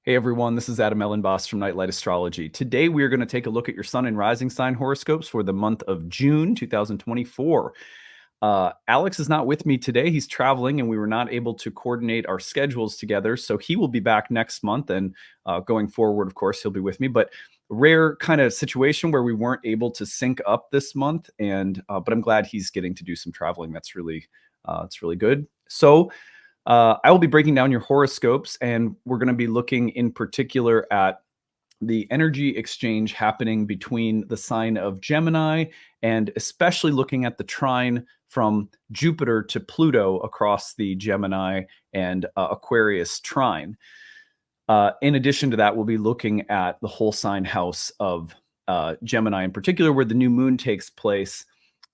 Hey everyone, this is Elenbaas from Nightlight Astrology. Today we are going to take a look at your sun and rising sign horoscopes for the month of June 2024. Alex is not with me today. He's traveling and we were not able to coordinate our schedules together. So he will be back next month and going forward, of course, he'll be with me. But rare kind of situation where we weren't able to sync up this month. But I'm glad he's getting to do some traveling. That's really, it's really good. So I will be breaking down your horoscopes, and we're going to be looking in particular at the energy exchange happening between the sign of Gemini and especially looking at the trine from Jupiter to Pluto across the Gemini and Aquarius trine. In addition to that, we'll be looking at the whole sign house of Gemini in particular, where the new moon takes place.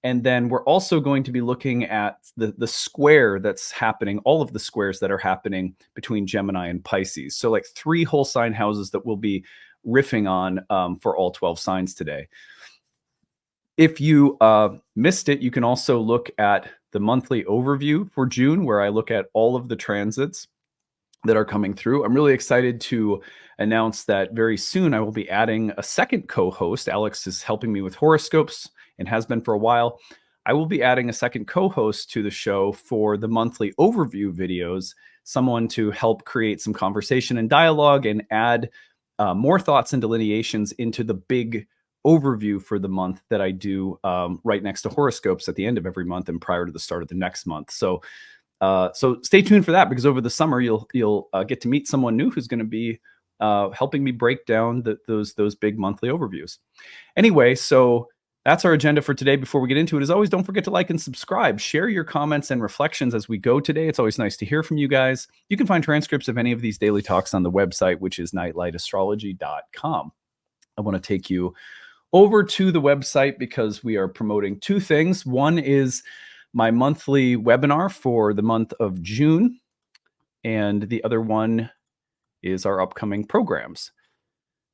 And then we're also going to be looking at the square that's happening, all of the squares that are happening between Gemini and Pisces. So like 3 whole sign houses that we'll be riffing on for all 12 signs today. If you missed it, you can also look at the monthly overview for June, where I look at all of the transits that are coming through. I'm really excited to announce that very soon I will be adding a second co-host. Alex is helping me with horoscopes and has been for a while. I will be adding a second co-host to the show for the monthly overview videos, someone to help create some conversation and dialogue and add more thoughts and delineations into the big overview for the month that I do right next to horoscopes at the end of every month and prior to the start of the next month. So stay tuned for that, because over the summer you'll get to meet someone new who's going to be helping me break down those big monthly overviews. Anyway, so that's our agenda for today. Before we get into it, as always, don't forget to like and subscribe. Share your comments and reflections as we go today. It's always nice to hear from you guys. You can find transcripts of any of these daily talks on the website, which is nightlightastrology.com. I want to take you over to the website because we are promoting 2 things. One is my monthly webinar for the month of June, and the other one is our upcoming programs.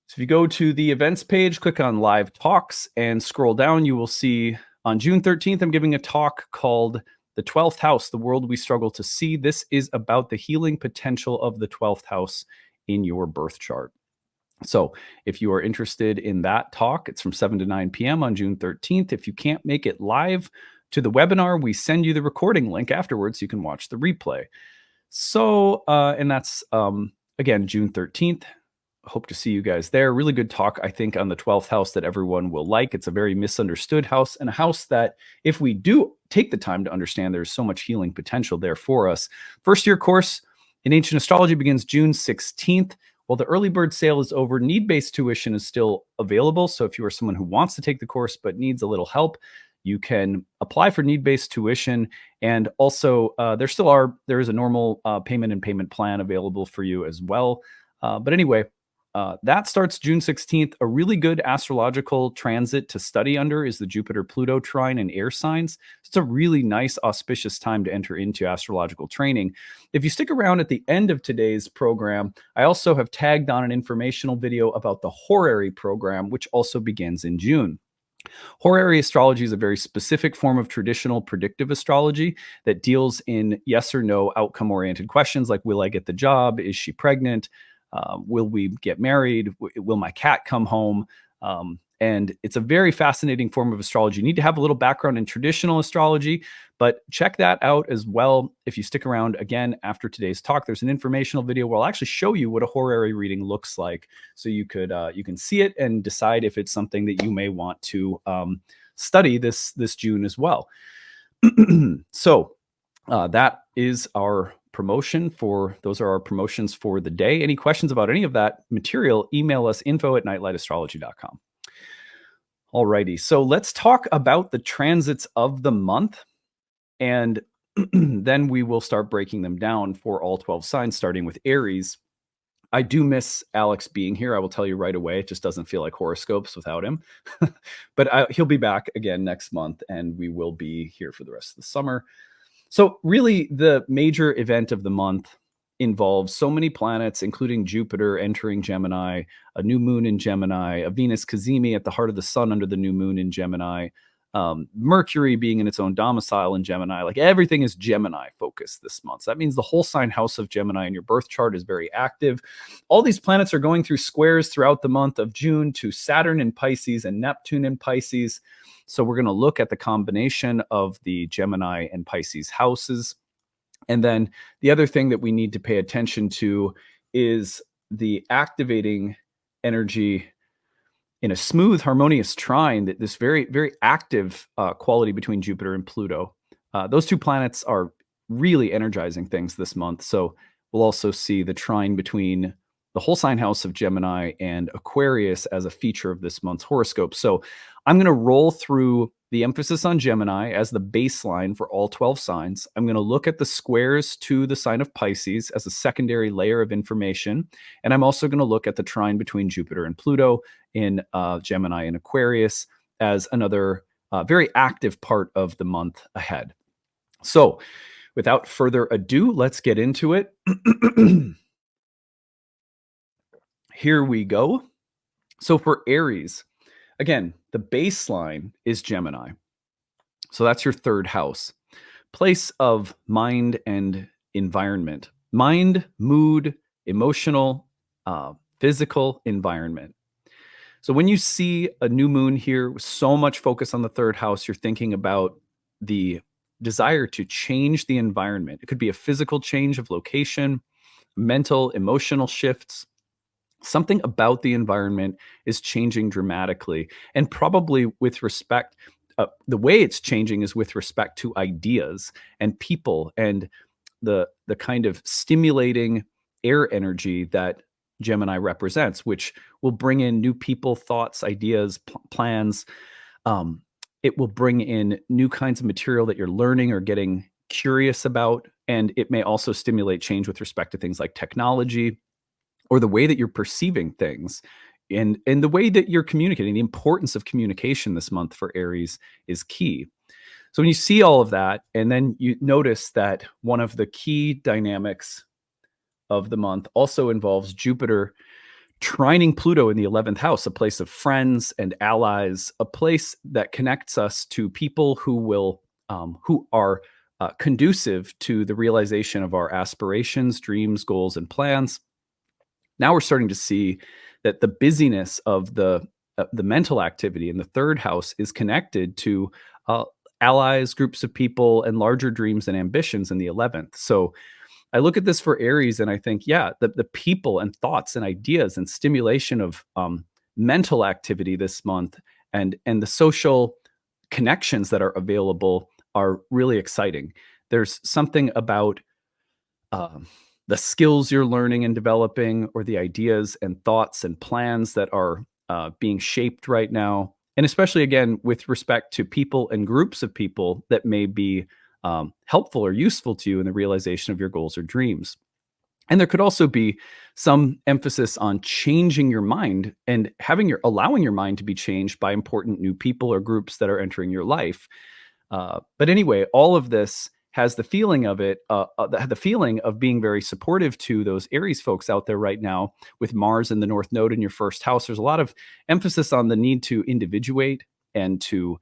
So if you go to the events page, click on live talks and scroll down, you will see on June 13th, I'm giving a talk called The 12th House, the World We Struggle to See. This is about the healing potential of the 12th house in your birth chart. So if you are interested in that talk, it's from 7 to 9 p.m. on June 13th. If you can't make it live to the webinar, we send you the recording link afterwards so you can watch the replay. So, and that's, again, June 13th. Hope to see you guys there. Really good talk, I think, on the 12th house that everyone will like. It's a very misunderstood house, and a house that, if we do take the time to understand, there's so much healing potential there for us. First year course in ancient astrology begins June 16th. While the early bird sale is over, need-based tuition is still available. So if you are someone who wants to take the course but needs a little help, you can apply for need-based tuition. And also there is a normal payment and payment plan available for you as well. But anyway, that starts June 16th. A really good astrological transit to study under is the Jupiter-Pluto trine in air signs. It's a really nice, auspicious time to enter into astrological training. If you stick around at the end of today's program, I also have tagged on an informational video about the horary program, which also begins in June. Horary astrology is a very specific form of traditional predictive astrology that deals in yes or no outcome-oriented questions like, will I get the job? Is she pregnant? Will we get married? Will my cat come home? And it's a very fascinating form of astrology. You need to have a little background in traditional astrology, but check that out as well. If you stick around again after today's talk, there's an informational video where I'll actually show you what a horary reading looks like, so you can see it and decide if it's something that you may want to study this June as well. So that is our promotion for, those are our promotions for the day. Any questions about any of that material, email us info@nightlightastrology.com. Alrighty, so let's talk about the transits of the month, and then we will start breaking them down for all 12 signs, starting with Aries. I do miss Alex being here. I will tell you right away. It just doesn't feel like horoscopes without him. But he'll be back again next month, and we will be here for the rest of the summer. So really, the major event of the month involves so many planets, including Jupiter entering Gemini, a new moon in Gemini, a Venus cazimi at the heart of the sun under the new moon in Gemini, Mercury being in its own domicile in Gemini. Like everything is Gemini focused this month. So that means the whole sign house of Gemini in your birth chart is very active. All these planets are going through squares throughout the month of June to Saturn in Pisces and Neptune in Pisces. So we're going to look at the combination of the Gemini and Pisces houses. And then the other thing that we need to pay attention to is the activating energy in a smooth, harmonious trine, that this very, very active quality between Jupiter and Pluto. Those two planets are really energizing things this month. So we'll also see the trine between the whole sign house of Gemini and Aquarius as a feature of this month's horoscope. So I'm going to roll through the emphasis on Gemini as the baseline for all 12 signs. I'm going to look at the squares to the sign of Pisces as a secondary layer of information. And I'm also going to look at the trine between Jupiter and Pluto in Gemini and Aquarius as another very active part of the month ahead. So without further ado, let's get into it. Here we go. So for Aries, again, the baseline is Gemini. So that's your third house. Place of mind and environment. Mind, mood, emotional, physical environment. So when you see a new moon here with so much focus on the third house, you're thinking about the desire to change the environment. It could be a physical change of location, mental, emotional shifts. Something about the environment is changing dramatically, and probably with respect, the way it's changing is with respect to ideas and people and the kind of stimulating air energy that Gemini represents, which will bring in new people, thoughts, ideas, plans. It will bring in new kinds of material that you're learning or getting curious about, and it may also stimulate change with respect to things like technology, or the way that you're perceiving things, and the way that you're communicating. The importance of communication this month for Aries is key. So when you see all of that, and then you notice that one of the key dynamics of the month also involves Jupiter trining Pluto in the 11th house, a place of friends and allies, a place that connects us to people who are conducive to the realization of our aspirations, dreams, goals, and plans. Now we're starting to see that the busyness of the mental activity in the third house is connected to allies, groups of people, and larger dreams and ambitions in the 11th. So I look at this for Aries and I think, yeah, the people and thoughts and ideas and stimulation of mental activity this month and the social connections that are available are really exciting. There's something about the skills you're learning and developing, or the ideas and thoughts and plans that are being shaped right now. And especially, again, with respect to people and groups of people that may be helpful or useful to you in the realization of your goals or dreams. And there could also be some emphasis on changing your mind and allowing your mind to be changed by important new people or groups that are entering your life. But anyway, all of this has the feeling of the feeling of being very supportive to those Aries folks out there right now. With Mars in the North Node in your first house, there's a lot of emphasis on the need to individuate and to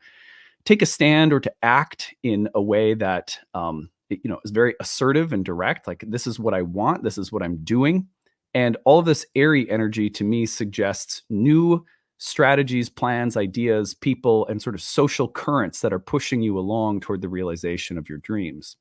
take a stand or to act in a way that is very assertive and direct. Like, this is what I want, this is what I'm doing. And all of this airy energy to me suggests new strategies, plans, ideas, people, and sort of social currents that are pushing you along toward the realization of your dreams.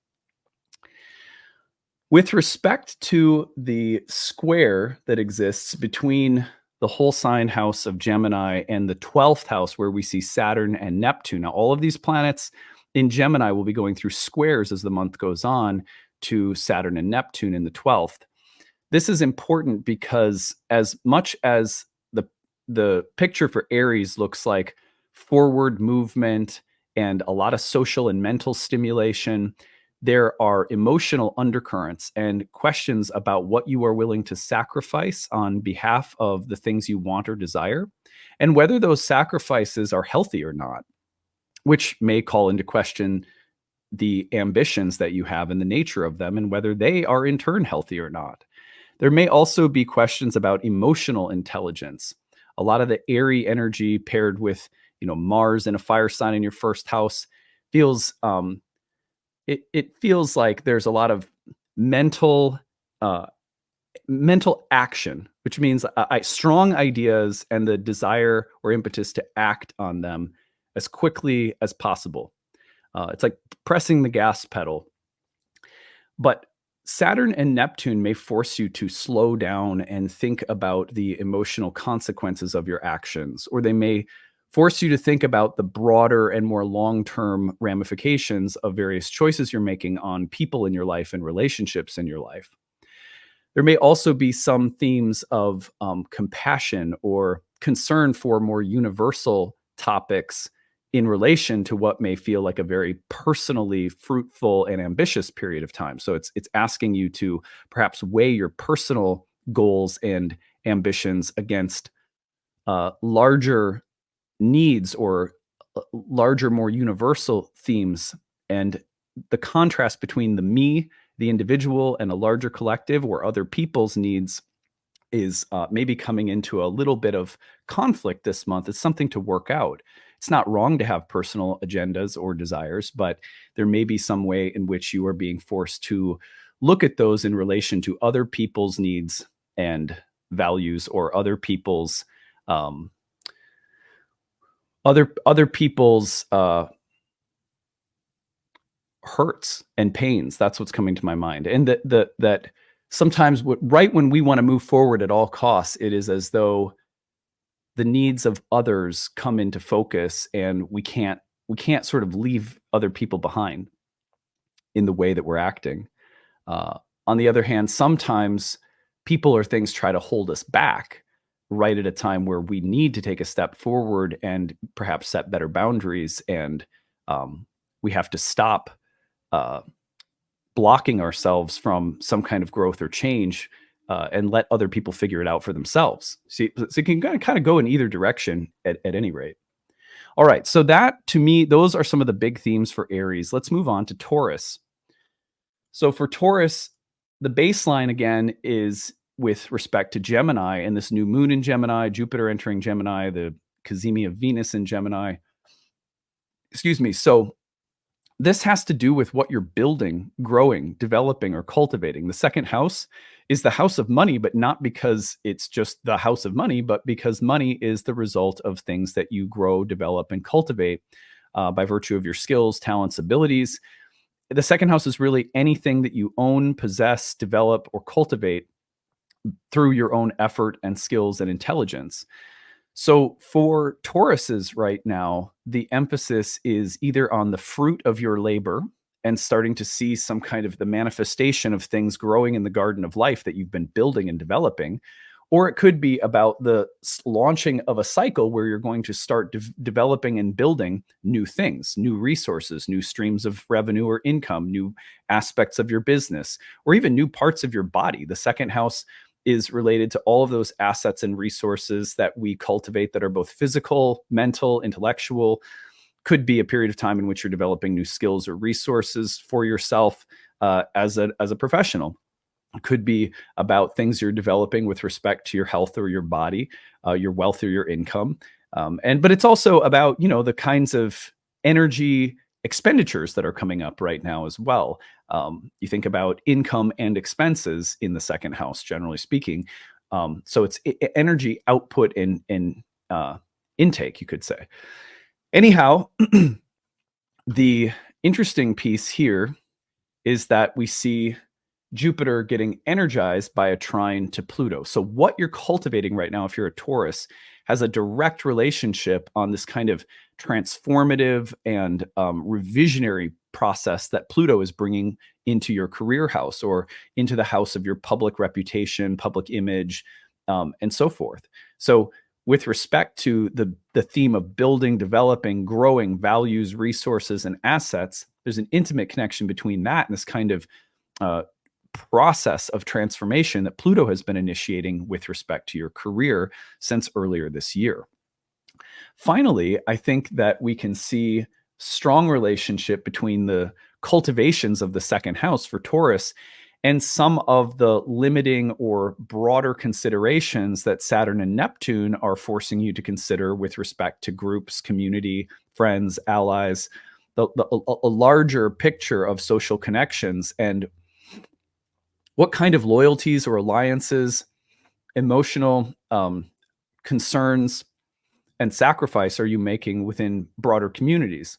With respect to the square that exists between the whole sign house of Gemini and the 12th house, where we see Saturn and Neptune. Now, all of these planets in Gemini will be going through squares as the month goes on to Saturn and Neptune in the 12th. This is important because as much as the picture for Aries looks like forward movement and a lot of social and mental stimulation, there are emotional undercurrents and questions about what you are willing to sacrifice on behalf of the things you want or desire, and whether those sacrifices are healthy or not, which may call into question the ambitions that you have and the nature of them, and whether they are in turn healthy or not. There may also be questions about emotional intelligence. A lot of the airy energy paired with Mars in a fire sign in your first house feels it feels like there's a lot of mental uh, mental action, which means strong ideas and the desire or impetus to act on them as quickly as possible. It's like pressing the gas pedal. But Saturn and Neptune may force you to slow down and think about the emotional consequences of your actions, or they may force you to think about the broader and more long-term ramifications of various choices you're making on people in your life and relationships in your life. There may also be some themes of compassion or concern for more universal topics in relation to what may feel like a very personally fruitful and ambitious period of time. So it's asking you to perhaps weigh your personal goals and ambitions against larger needs or larger, more universal themes. And the contrast between the me, the individual, and a larger collective or other people's needs is maybe coming into a little bit of conflict this month. It's something to work out. It's not wrong to have personal agendas or desires, but there may be some way in which you are being forced to look at those in relation to other people's needs and values, or other people's other people's hurts and pains. That's what's coming to my mind. And that sometimes right when we want to move forward at all costs, it is as though the needs of others come into focus, and we can't sort of leave other people behind in the way that we're acting. On the other hand, sometimes people or things try to hold us back right at a time where we need to take a step forward and perhaps set better boundaries, and we have to stop blocking ourselves from some kind of growth or change, and let other people figure it out for themselves. See, so it can kind of go in either direction at any rate. All right, so that, to me, those are some of the big themes for Aries. Let's move on to Taurus. So for Taurus, the baseline again is with respect to Gemini and this new moon in Gemini, Jupiter entering Gemini, the cazimi of Venus in Gemini. Excuse me. So this has to do with what you're building, growing, developing, or cultivating. The second house is the house of money, but not because it's just the house of money, but because money is the result of things that you grow, develop, and cultivate by virtue of your skills, talents, abilities. The second house is really anything that you own, possess, develop, or cultivate through your own effort and skills and intelligence. So for Tauruses right now, the emphasis is either on the fruit of your labor and starting to see some kind of the manifestation of things growing in the garden of life that you've been building and developing, or it could be about the launching of a cycle where you're going to start developing and building new things, new resources, new streams of revenue or income, new aspects of your business, or even new parts of your body. The second house is related to all of those assets and resources that we cultivate that are both physical, mental, intellectual. Could be a period of time in which you're developing new skills or resources for yourself as a professional. It could be about things you're developing with respect to your health or your body, your wealth or your income. But it's also about, the kinds of energy expenditures that are coming up right now as well. You think about income and expenses in the second house, generally speaking. So it's energy output and intake, you could say. Anyhow, the interesting piece here is that we see Jupiter getting energized by a trine to Pluto. So what you're cultivating right now, if you're a Taurus, has a direct relationship on this kind of transformative and revisionary process that Pluto is bringing into your career house or into the house of your public reputation, public image, and so forth. So with respect to the theme of building, developing, growing values, resources, and assets, there's an intimate connection between that and this kind of process of transformation that Pluto has been initiating with respect to your career since earlier this year. Finally, I think that we can see strong relationship between the cultivations of the second house for Taurus and some of the limiting or broader considerations that Saturn and Neptune are forcing you to consider with respect to groups, community, friends, allies, a larger picture of social connections and what kind of loyalties or alliances, emotional concerns, and sacrifice are you making within broader communities?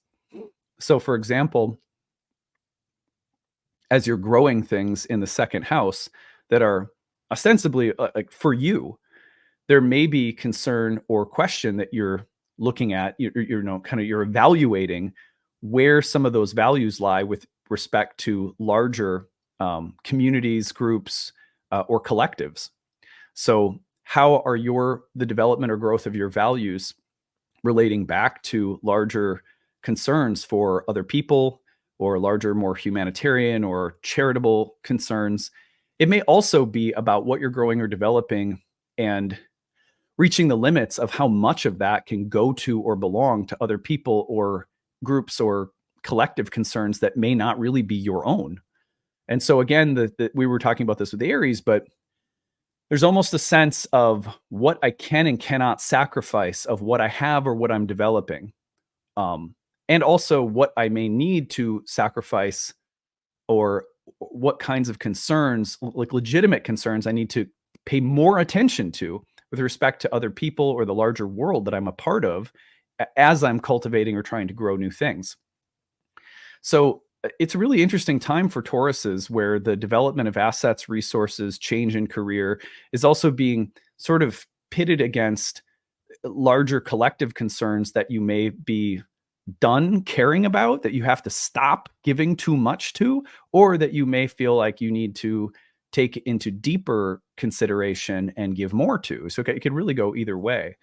So, for example, as you're growing things in the second house that are ostensibly like for you, there may be concern or question that you're looking at, you're evaluating where some of those values lie with respect to larger communities, groups, or collectives. So, how are the development or growth of your values relating back to larger concerns for other people or larger, more humanitarian or charitable concerns? It may also be about what you're growing or developing and reaching the limits of how much of that can go to or belong to other people or groups or collective concerns that may not really be your own. And so again, we were talking about this with Aries, but there's almost a sense of what I can and cannot sacrifice of what I have or what I'm developing. And also what I may need to sacrifice or what kinds of concerns, like legitimate concerns, I need to pay more attention to with respect to other people or the larger world that I'm a part of as I'm cultivating or trying to grow new things. So it's a really interesting time for Tauruses where the development of assets, resources, change in career is also being sort of pitted against larger collective concerns that you may be done caring about, that you have to stop giving too much to, or that you may feel like you need to take into deeper consideration and give more to. So it could really go either way.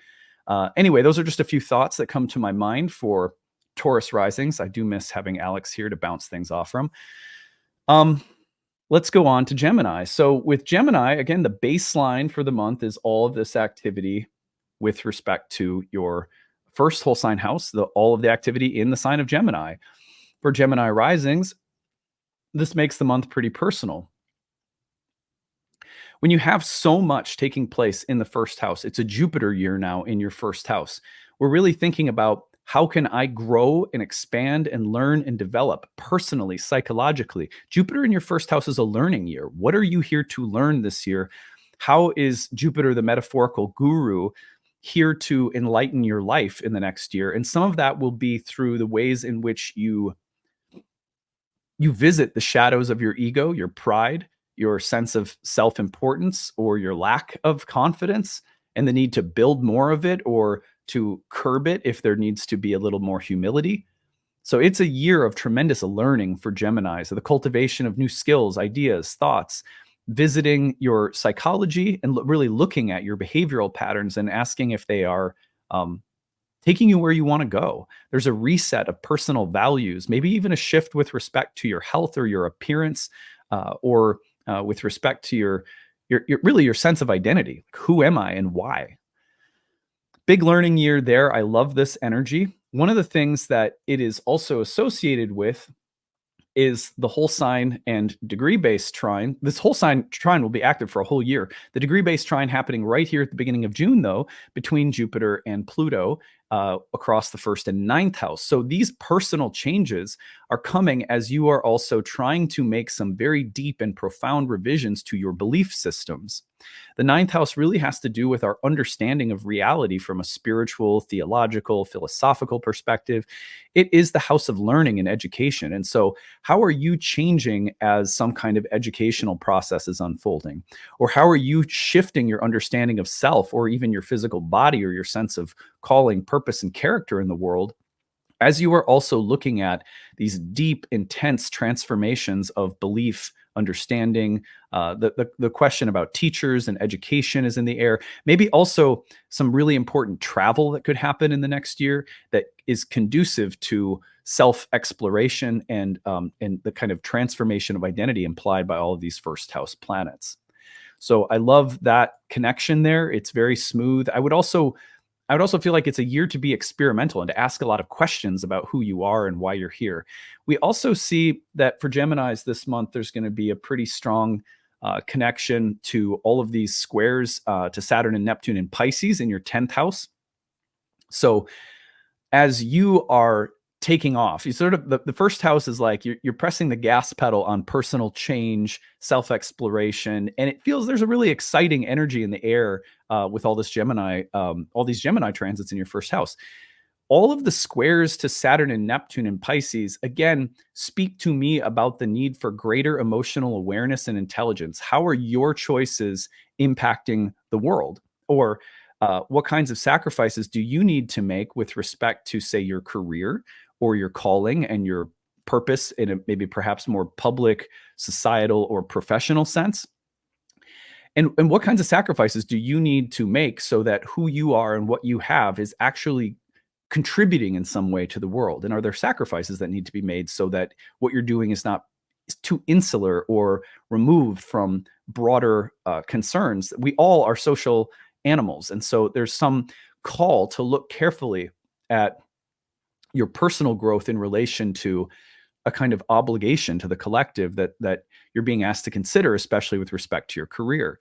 Anyway, those are just a few thoughts that come to my mind for Taurus risings. I do miss having Alex here to bounce things off from. Let's go on to Gemini. So with Gemini, again, the baseline for the month is all of this activity with respect to your first whole sign house, all of the activity in the sign of Gemini. For Gemini risings, this makes the month pretty personal. When you have so much taking place in the first house, it's a Jupiter year now in your first house. We're really thinking about how can I grow and expand and learn and develop personally, psychologically? Jupiter in your first house is a learning year. What are you here to learn this year? How is Jupiter, the metaphorical guru, here to enlighten your life in the next year? And some of that will be through the ways in which you visit the shadows of your ego, your pride, your sense of self-importance, or your lack of confidence, and the need to build more of it or to curb it if there needs to be a little more humility. So it's a year of tremendous learning for Gemini. So the cultivation of new skills, ideas, thoughts, visiting your psychology and really looking at your behavioral patterns and asking if they are taking you where you want to go. There's a reset of personal values, maybe even a shift with respect to your health or your appearance, or with respect to your really your sense of identity. Who am I and why? Big learning year there. I love this energy. One of the things that it is also associated with is the whole sign and degree-based trine. This whole sign trine will be active for a whole year. The degree-based trine happening right here at the beginning of June, though, between Jupiter and Pluto across the first and ninth house. So these personal changes are coming as you are also trying to make some very deep and profound revisions to your belief systems. The ninth house really has to do with our understanding of reality from a spiritual, theological, philosophical perspective. It is the house of learning and education. And so how are you changing as some kind of educational process is unfolding? Or how are you shifting your understanding of self or even your physical body or your sense of calling, purpose, and character in the world as you are also looking at these deep, intense transformations of belief, understanding? The question about teachers and education is in the air. Maybe also some really important travel that could happen in the next year that is conducive to self-exploration and the kind of transformation of identity implied by all of these first house planets. So I love that connection there. It's very smooth. I would also I would also feel like it's a year to be experimental and to ask a lot of questions about who you are and why you're here. We also see that for Geminis this month, there's going to be a pretty strong connection to all of these squares to Saturn and Neptune in Pisces in your 10th house. So as you are taking off, you sort of the first house is like you're pressing the gas pedal on personal change, self-exploration, and it feels there's a really exciting energy in the air with all these Gemini transits in your first house. All of the squares to Saturn and Neptune and Pisces, again, speak to me about the need for greater emotional awareness and intelligence. How are your choices impacting the world? Or what kinds of sacrifices do you need to make with respect to, say, your career or your calling and your purpose in a maybe perhaps more public, societal, or professional sense? And what kinds of sacrifices do you need to make so that who you are and what you have is actually contributing in some way to the world? And are there sacrifices that need to be made so that what you're doing is not too insular or removed from broader concerns? We all are social animals. And so there's some call to look carefully at your personal growth in relation to a kind of obligation to the collective that you're being asked to consider, especially with respect to your career.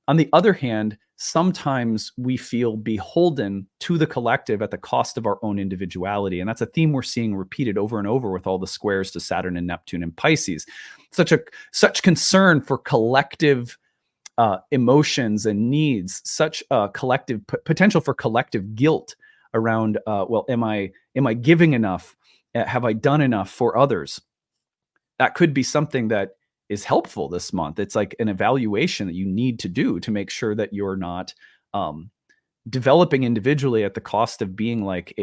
On the other hand, sometimes we feel beholden to the collective at the cost of our own individuality. And that's a theme we're seeing repeated over and over with all the squares to Saturn and Neptune and Pisces. Such concern for collective emotions and needs, such collective potential for collective guilt around, well, am I giving enough? Have I done enough for others? That could be something that is helpful this month. It's like an evaluation that you need to do to make sure that you're not developing individually at the cost of being like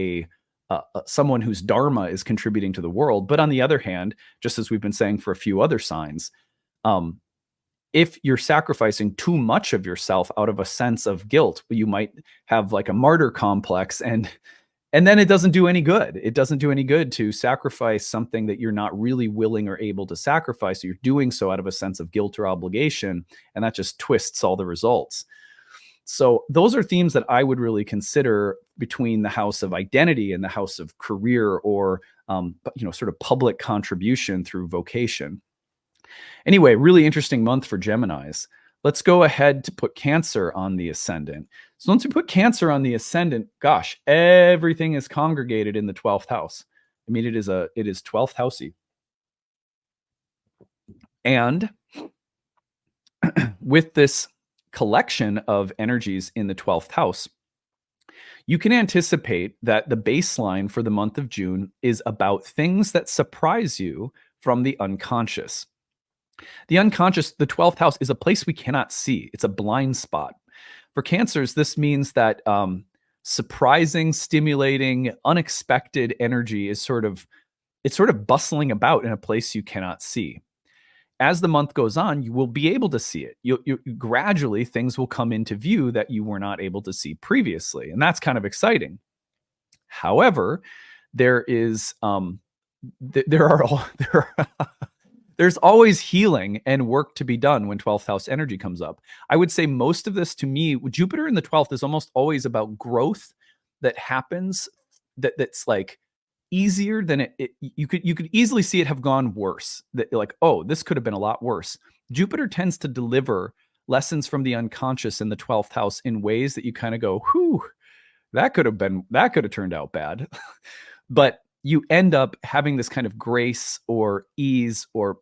someone whose dharma is contributing to the world. But on the other hand, just as we've been saying for a few other signs, if you're sacrificing too much of yourself out of a sense of guilt, you might have like a martyr complex, and then it doesn't do any good. It doesn't do any good to sacrifice something that you're not really willing or able to sacrifice. So you're doing so out of a sense of guilt or obligation, and that just twists all the results. So those are themes that I would really consider between the house of identity and the house of career, or sort of public contribution through vocation. Anyway, really interesting month for Geminis. Let's go ahead to put Cancer on the ascendant. So once we put Cancer on the ascendant, gosh, everything is congregated in the 12th house. I mean, it is 12th housey. And with this collection of energies in the 12th house, you can anticipate that the baseline for the month of June is about things that surprise you from the unconscious. The unconscious, the 12th house, is a place we cannot see. It's a blind spot. For Cancers, this means that surprising, stimulating, unexpected energy is sort of bustling about in a place you cannot see. As the month goes on, you will be able to see it. You gradually, things will come into view that you were not able to see previously, and that's kind of exciting. However, there's always healing and work to be done when 12th house energy comes up. I would say most of this, to me, Jupiter in the 12th is almost always about growth that happens that's like easier than you could easily see it have gone worse. That like, oh, this could have been a lot worse. Jupiter tends to deliver lessons from the unconscious in the 12th house in ways that you kind of go, whew, that could have turned out bad. But you end up having this kind of grace or ease or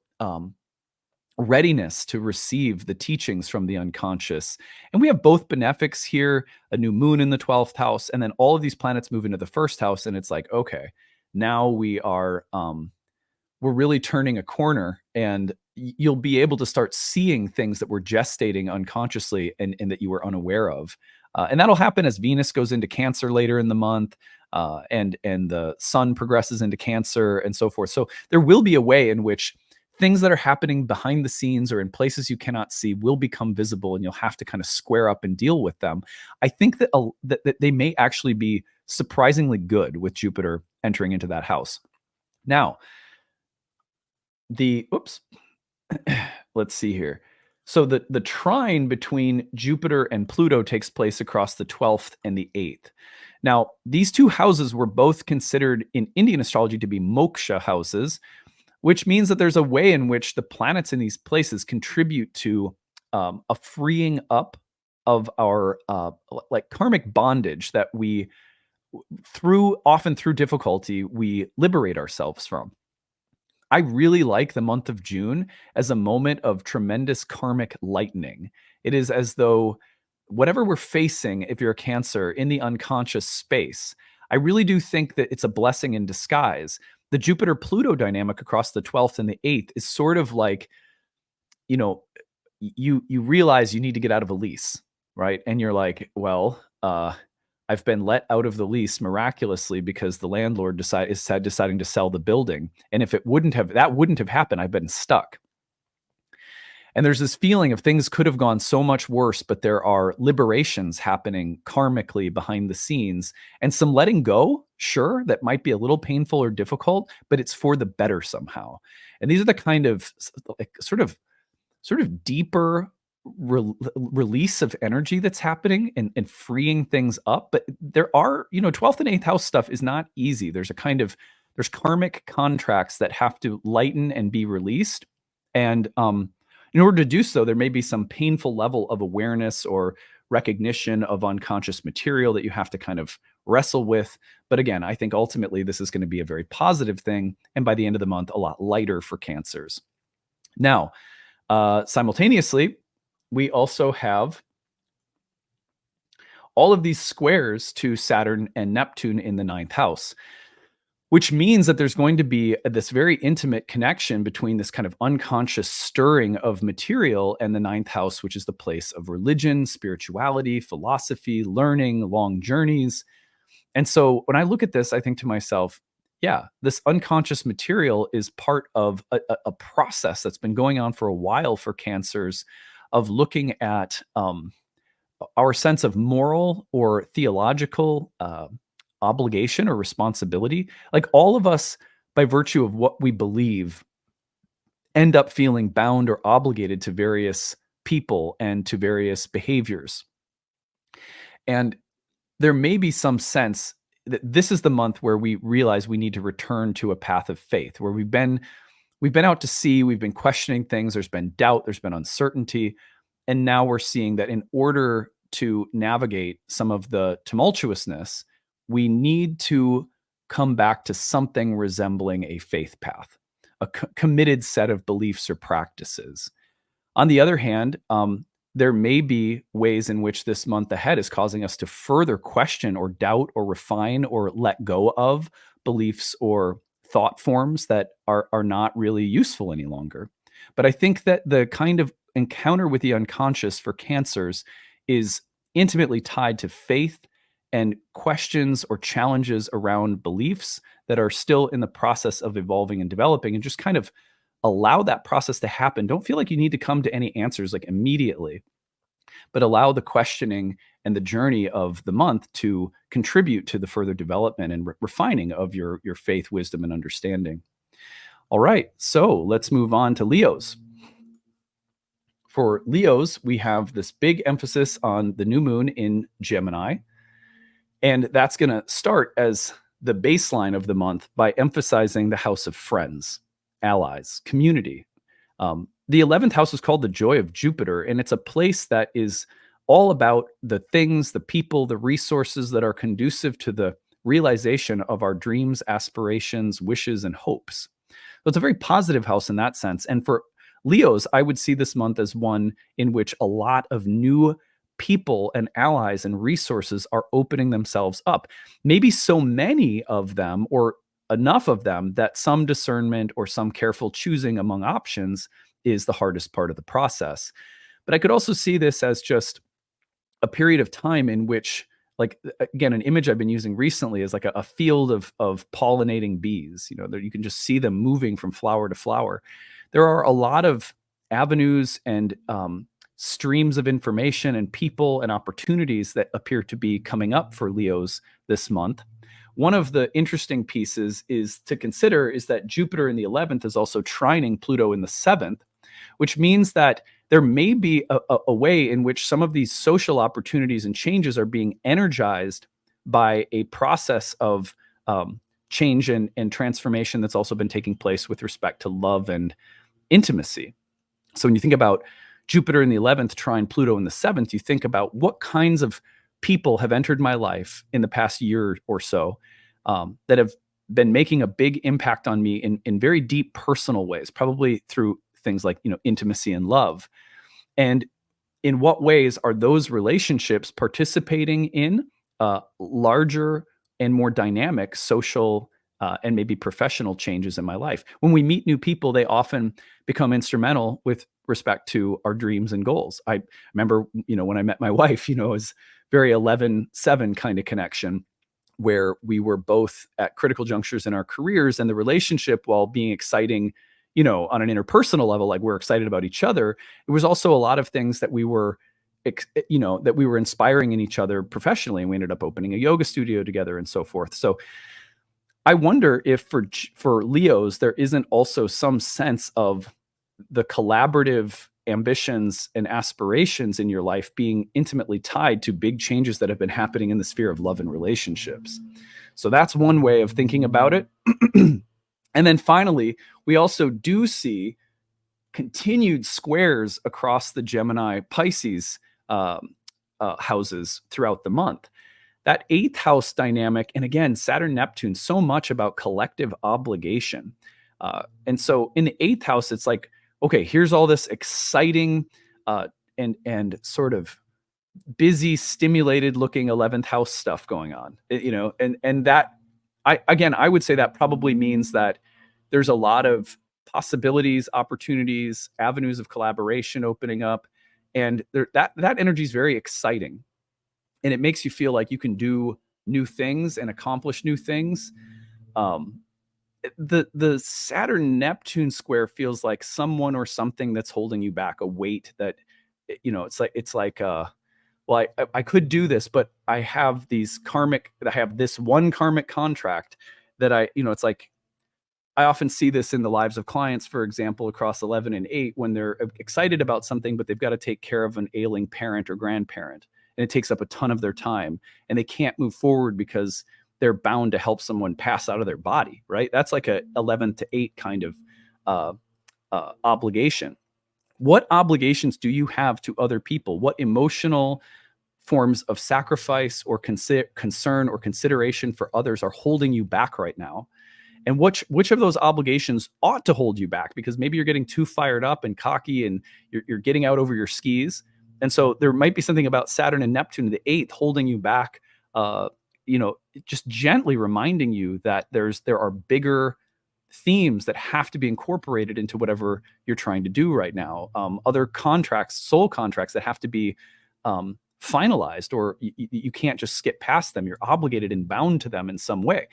readiness to receive the teachings from the unconscious. And we have both benefics here, a new moon in the 12th house, and then all of these planets move into the first house. And it's like, okay, now we're really turning a corner, and you'll be able to start seeing things that were gestating unconsciously and that you were unaware of. And that'll happen as Venus goes into Cancer later in the month. And the sun progresses into Cancer and so forth. So there will be a way in which things that are happening behind the scenes or in places you cannot see will become visible, and you'll have to kind of square up and deal with them. I think that they may actually be surprisingly good with Jupiter entering into that house. Now, let's see here. So the trine between Jupiter and Pluto takes place across the 12th and the 8th. Now, these two houses were both considered in Indian astrology to be moksha houses, which means that there's a way in which the planets in these places contribute to a freeing up of our like karmic bondage that we often through difficulty we liberate ourselves from. I really like the month of June as a moment of tremendous karmic lightening. It is as though whatever we're facing, if you're a Cancer, in the unconscious space, I really do think that it's a blessing in disguise. The Jupiter Pluto dynamic across the 12th and the 8th is sort of like, you know, you realize you need to get out of a lease, right? And you're like, well, I've been let out of the lease miraculously because the landlord deciding to sell the building. And if that wouldn't have happened, I've been stuck. And there's this feeling of things could have gone so much worse, but there are liberations happening karmically behind the scenes and some letting go, sure, that might be a little painful or difficult, but it's for the better somehow. And these are the kind of like sort of deeper release of energy that's happening and freeing things up. But there are, 12th and 8th house stuff is not easy. There's karmic contracts that have to lighten and be released. And in order to do so, there may be some painful level of awareness or recognition of unconscious material that you have to kind of wrestle with. But again, I think ultimately this is going to be a very positive thing. And by the end of the month, a lot lighter for Cancers. Now, simultaneously, we also have all of these squares to Saturn and Neptune in the 9th house, which means that there's going to be this very intimate connection between this kind of unconscious stirring of material and the 9th house, which is the place of religion, spirituality, philosophy, learning, long journeys. And so when I look at this, I think to myself, yeah, this unconscious material is part of a process that's been going on for a while for Cancers of looking at our sense of moral or theological obligation or responsibility. Like all of us, by virtue of what we believe, end up feeling bound or obligated to various people and to various behaviors. And there may be some sense that this is the month where we realize we need to return to a path of faith, where we've been out to sea, we've been questioning things, there's been doubt, there's been uncertainty, and now we're seeing that in order to navigate some of the tumultuousness, we need to come back to something resembling a faith path, a committed set of beliefs or practices. On the other hand, there may be ways in which this month ahead is causing us to further question or doubt or refine or let go of beliefs or thought forms that are not really useful any longer. But I think that the kind of encounter with the unconscious for Cancers is intimately tied to faith and questions or challenges around beliefs that are still in the process of evolving and developing, and just kind of allow that process to happen. Don't feel like you need to come to any answers like immediately, but allow the questioning and the journey of the month to contribute to the further development and refining of your faith, wisdom, and understanding. All right, so let's move on to Leos. For Leos, we have this big emphasis on the new moon in Gemini, and that's going to start as the baseline of the month by emphasizing the house of friends, allies, community. The 11th house is called the joy of Jupiter, and it's a place that is all about the things, the people, the resources that are conducive to the realization of our dreams, aspirations, wishes, and hopes. So it's a very positive house in that sense. And for Leos, I would see this month as one in which a lot of new people and allies and resources are opening themselves up. Maybe so many of them or enough of them that some discernment or some careful choosing among options is the hardest part of the process. But I could also see this as just a period of time in which, like, again, an image I've been using recently is like a field of pollinating bees. You can just see them moving from flower to flower. There are a lot of avenues and streams of information and people and opportunities that appear to be coming up for Leos this month. One of the interesting pieces is to consider is that Jupiter in the 11th is also trining Pluto in the 7th. which means that there may be a way in which some of these social opportunities and changes are being energized by a process of change and transformation that's also been taking place with respect to love and intimacy. So when you think about Jupiter in the 11th trine Pluto in the 7th, you think about what kinds of people have entered my life in the past year or so that have been making a big impact on me in very deep personal ways, probably through things like, intimacy and love. And in what ways are those relationships participating in larger and more dynamic social and maybe professional changes in my life? When we meet new people, they often become instrumental with respect to our dreams and goals. I remember, when I met my wife, it was very 11-7 kind of connection, where we were both at critical junctures in our careers, and the relationship, while being exciting, on an interpersonal level, like we're excited about each other, it was also a lot of things that we were, that we were inspiring in each other professionally. And we ended up opening a yoga studio together and so forth. So I wonder if for Leos, there isn't also some sense of the collaborative ambitions and aspirations in your life being intimately tied to big changes that have been happening in the sphere of love and relationships. So that's one way of thinking about it. And then finally, we also do see continued squares across the Gemini Pisces houses throughout the month. That 8th house dynamic, and again, Saturn Neptune, so much about collective obligation. And so in the 8th house, it's like, okay, here's all this exciting and sort of busy, stimulated looking 11th house stuff going on, and that I would say that probably means that there's a lot of possibilities, opportunities, avenues of collaboration opening up. And that energy is very exciting. And it makes you feel like you can do new things and accomplish new things. The Saturn Neptune square feels like someone or something that's holding you back, a weight that, it's like well, I could do this, but I have this one karmic contract that it's like, I often see this in the lives of clients, for example, across 11 and 8, when they're excited about something, but they've got to take care of an ailing parent or grandparent, and it takes up a ton of their time, and they can't move forward because they're bound to help someone pass out of their body, right? That's like a 11 to 8 kind of obligation. What obligations do you have to other people? What emotional forms of sacrifice or concern or consideration for others are holding you back right now? And which of those obligations ought to hold you back? Because maybe you're getting too fired up and cocky, and you're getting out over your skis. And so there might be something about Saturn and Neptune in the 8th holding you back, just gently reminding you that there are bigger themes that have to be incorporated into whatever you're trying to do right now. Other contracts, soul contracts that have to be finalized, or you can't just skip past them. You're obligated and bound to them in some way.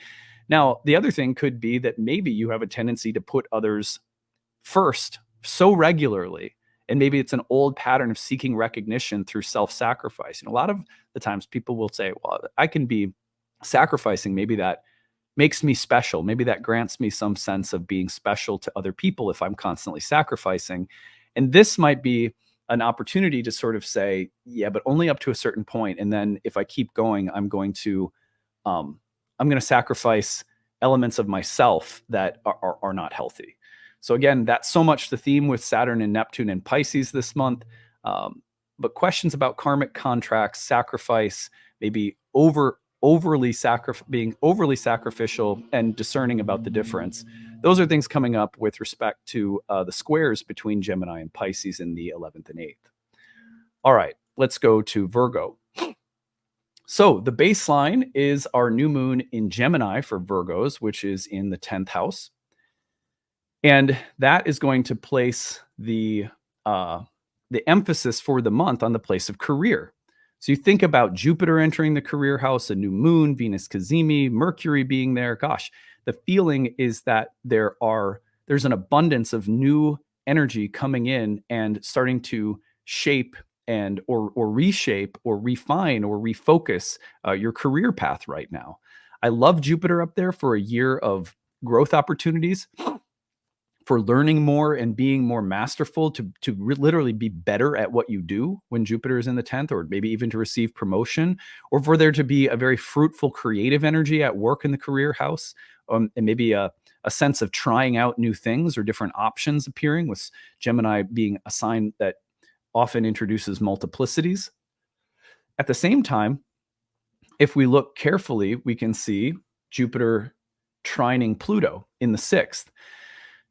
Now, the other thing could be that maybe you have a tendency to put others first so regularly, and maybe it's an old pattern of seeking recognition through self-sacrifice. A lot of the times people will say, well, I can be sacrificing. Maybe that makes me special. Maybe that grants me some sense of being special to other people if I'm constantly sacrificing. And this might be an opportunity to sort of say, yeah, but only up to a certain point. And then if I keep going, I'm going to sacrifice elements of myself that are not healthy. So again, that's so much the theme with Saturn and Neptune and Pisces this month. But questions about karmic contracts, sacrifice, maybe being overly sacrificial, and discerning about the difference. Those are things coming up with respect to the squares between Gemini and Pisces in the 11th and 8th. All right, let's go to Virgo. So the baseline is our new moon in Gemini for Virgos, which is in the 10th house. And that is going to place the emphasis for the month on the place of career. So you think about Jupiter entering the career house, a new moon, Venus Cazimi, Mercury being there. Gosh, the feeling is that there's an abundance of new energy coming in and starting to shape and or reshape or refine or refocus your career path right now. I love Jupiter up there for a year of growth opportunities. for learning more and being more masterful, to literally be better at what you do when Jupiter is in the 10th, or maybe even to receive promotion, or for there to be a very fruitful creative energy at work in the career house, and maybe a sense of trying out new things or different options appearing, with Gemini being a sign that often introduces multiplicities. At the same time, if we look carefully, we can see Jupiter trining Pluto in the 6th.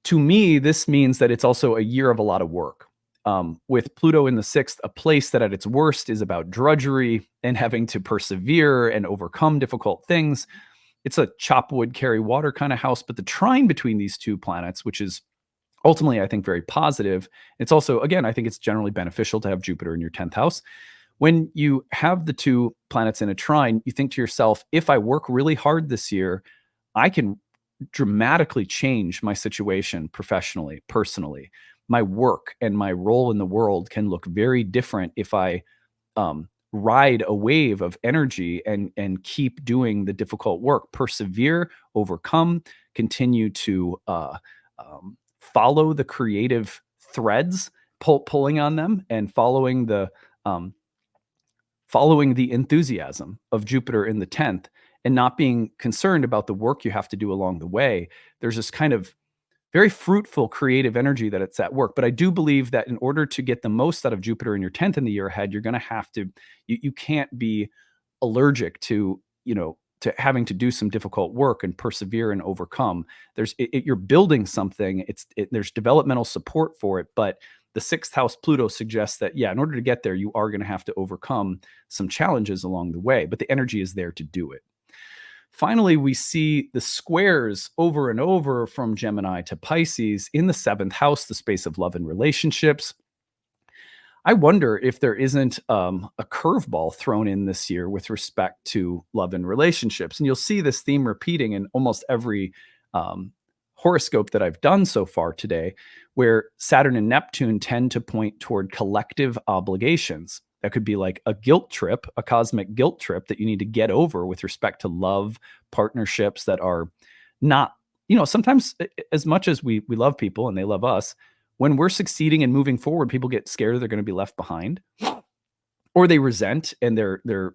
To me, this means that it's also a year of a lot of work. With Pluto in the 6th, a place that at its worst is about drudgery and having to persevere and overcome difficult things. It's a chop wood, carry water kind of house, but the trine between these two planets, which is ultimately, I think, very positive. It's also, again, I think it's generally beneficial to have Jupiter in your 10th house. When you have the two planets in a trine, you think to yourself, if I work really hard this year, I can dramatically change my situation professionally, personally. My work and my role in the world can look very different if I ride a wave of energy and keep doing the difficult work, persevere, overcome, continue to follow the creative threads, pulling on them, and following the enthusiasm of Jupiter in the 10th, and not being concerned about the work you have to do along the way. There's this kind of very fruitful creative energy that it's at work. But I do believe that in order to get the most out of Jupiter in your 10th in the year ahead, you're going to have to, you can't be allergic to, to having to do some difficult work and persevere and overcome. You're building something. There's developmental support for it, but the 6th house Pluto suggests that, in order to get there, you are going to have to overcome some challenges along the way, but the energy is there to do it. Finally, we see the squares over and over from Gemini to Pisces in the 7th house, the space of love and relationships. I wonder if there isn't a curveball thrown in this year with respect to love and relationships. And you'll see this theme repeating in almost every horoscope that I've done so far today, where Saturn and Neptune tend to point toward collective obligations. That could be like a guilt trip, a cosmic guilt trip that you need to get over with respect to love, partnerships that are not, sometimes as much as we love people and they love us, when we're succeeding and moving forward, people get scared they're going to be left behind, or they resent, and they're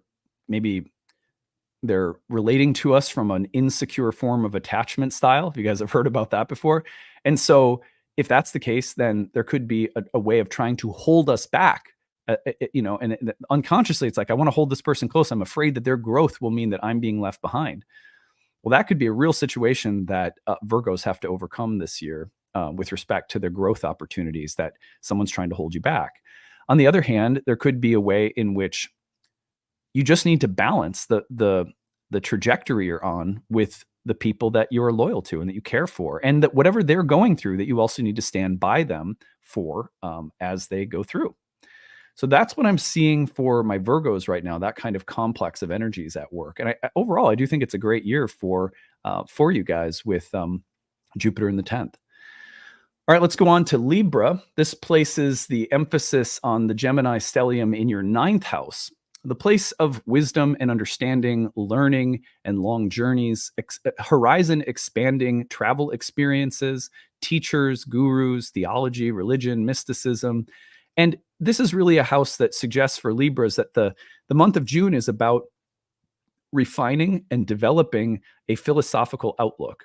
relating to us from an insecure form of attachment style. If you guys have heard about that before. And so if that's the case, then there could be a way of trying to hold us back. And unconsciously, it's like, I want to hold this person close. I'm afraid that their growth will mean that I'm being left behind. Well, that could be a real situation that Virgos have to overcome this year with respect to their growth opportunities, that someone's trying to hold you back. On the other hand, there could be a way in which you just need to balance the trajectory you're on with the people that you're loyal to and that you care for, and that whatever they're going through, that you also need to stand by them for as they go through. So that's what I'm seeing for my Virgos right now, that kind of complex of energies at work. And overall, I do think it's a great year for you guys with Jupiter in the 10th. All right, let's go on to Libra. This places the emphasis on the Gemini stellium in your 9th house, the place of wisdom and understanding, learning and long journeys, horizon expanding travel experiences, teachers, gurus, theology, religion, mysticism. And this is really a house that suggests for Libras that the month of June is about refining and developing a philosophical outlook.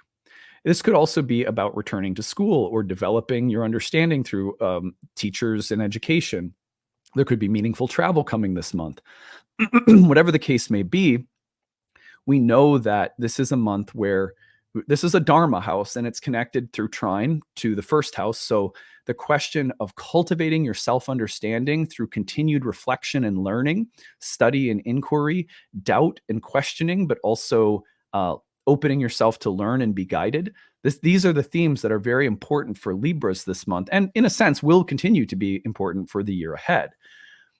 This could also be about returning to school or developing your understanding through teachers and education. There could be meaningful travel coming this month. Whatever the case may be, we know that this is a month where this is a Dharma house, and it's connected through trine to the 1st house. So the question of cultivating your self-understanding through continued reflection and learning, study and inquiry, doubt and questioning, but also opening yourself to learn and be guided. These are the themes that are very important for Libras this month, and in a sense will continue to be important for the year ahead.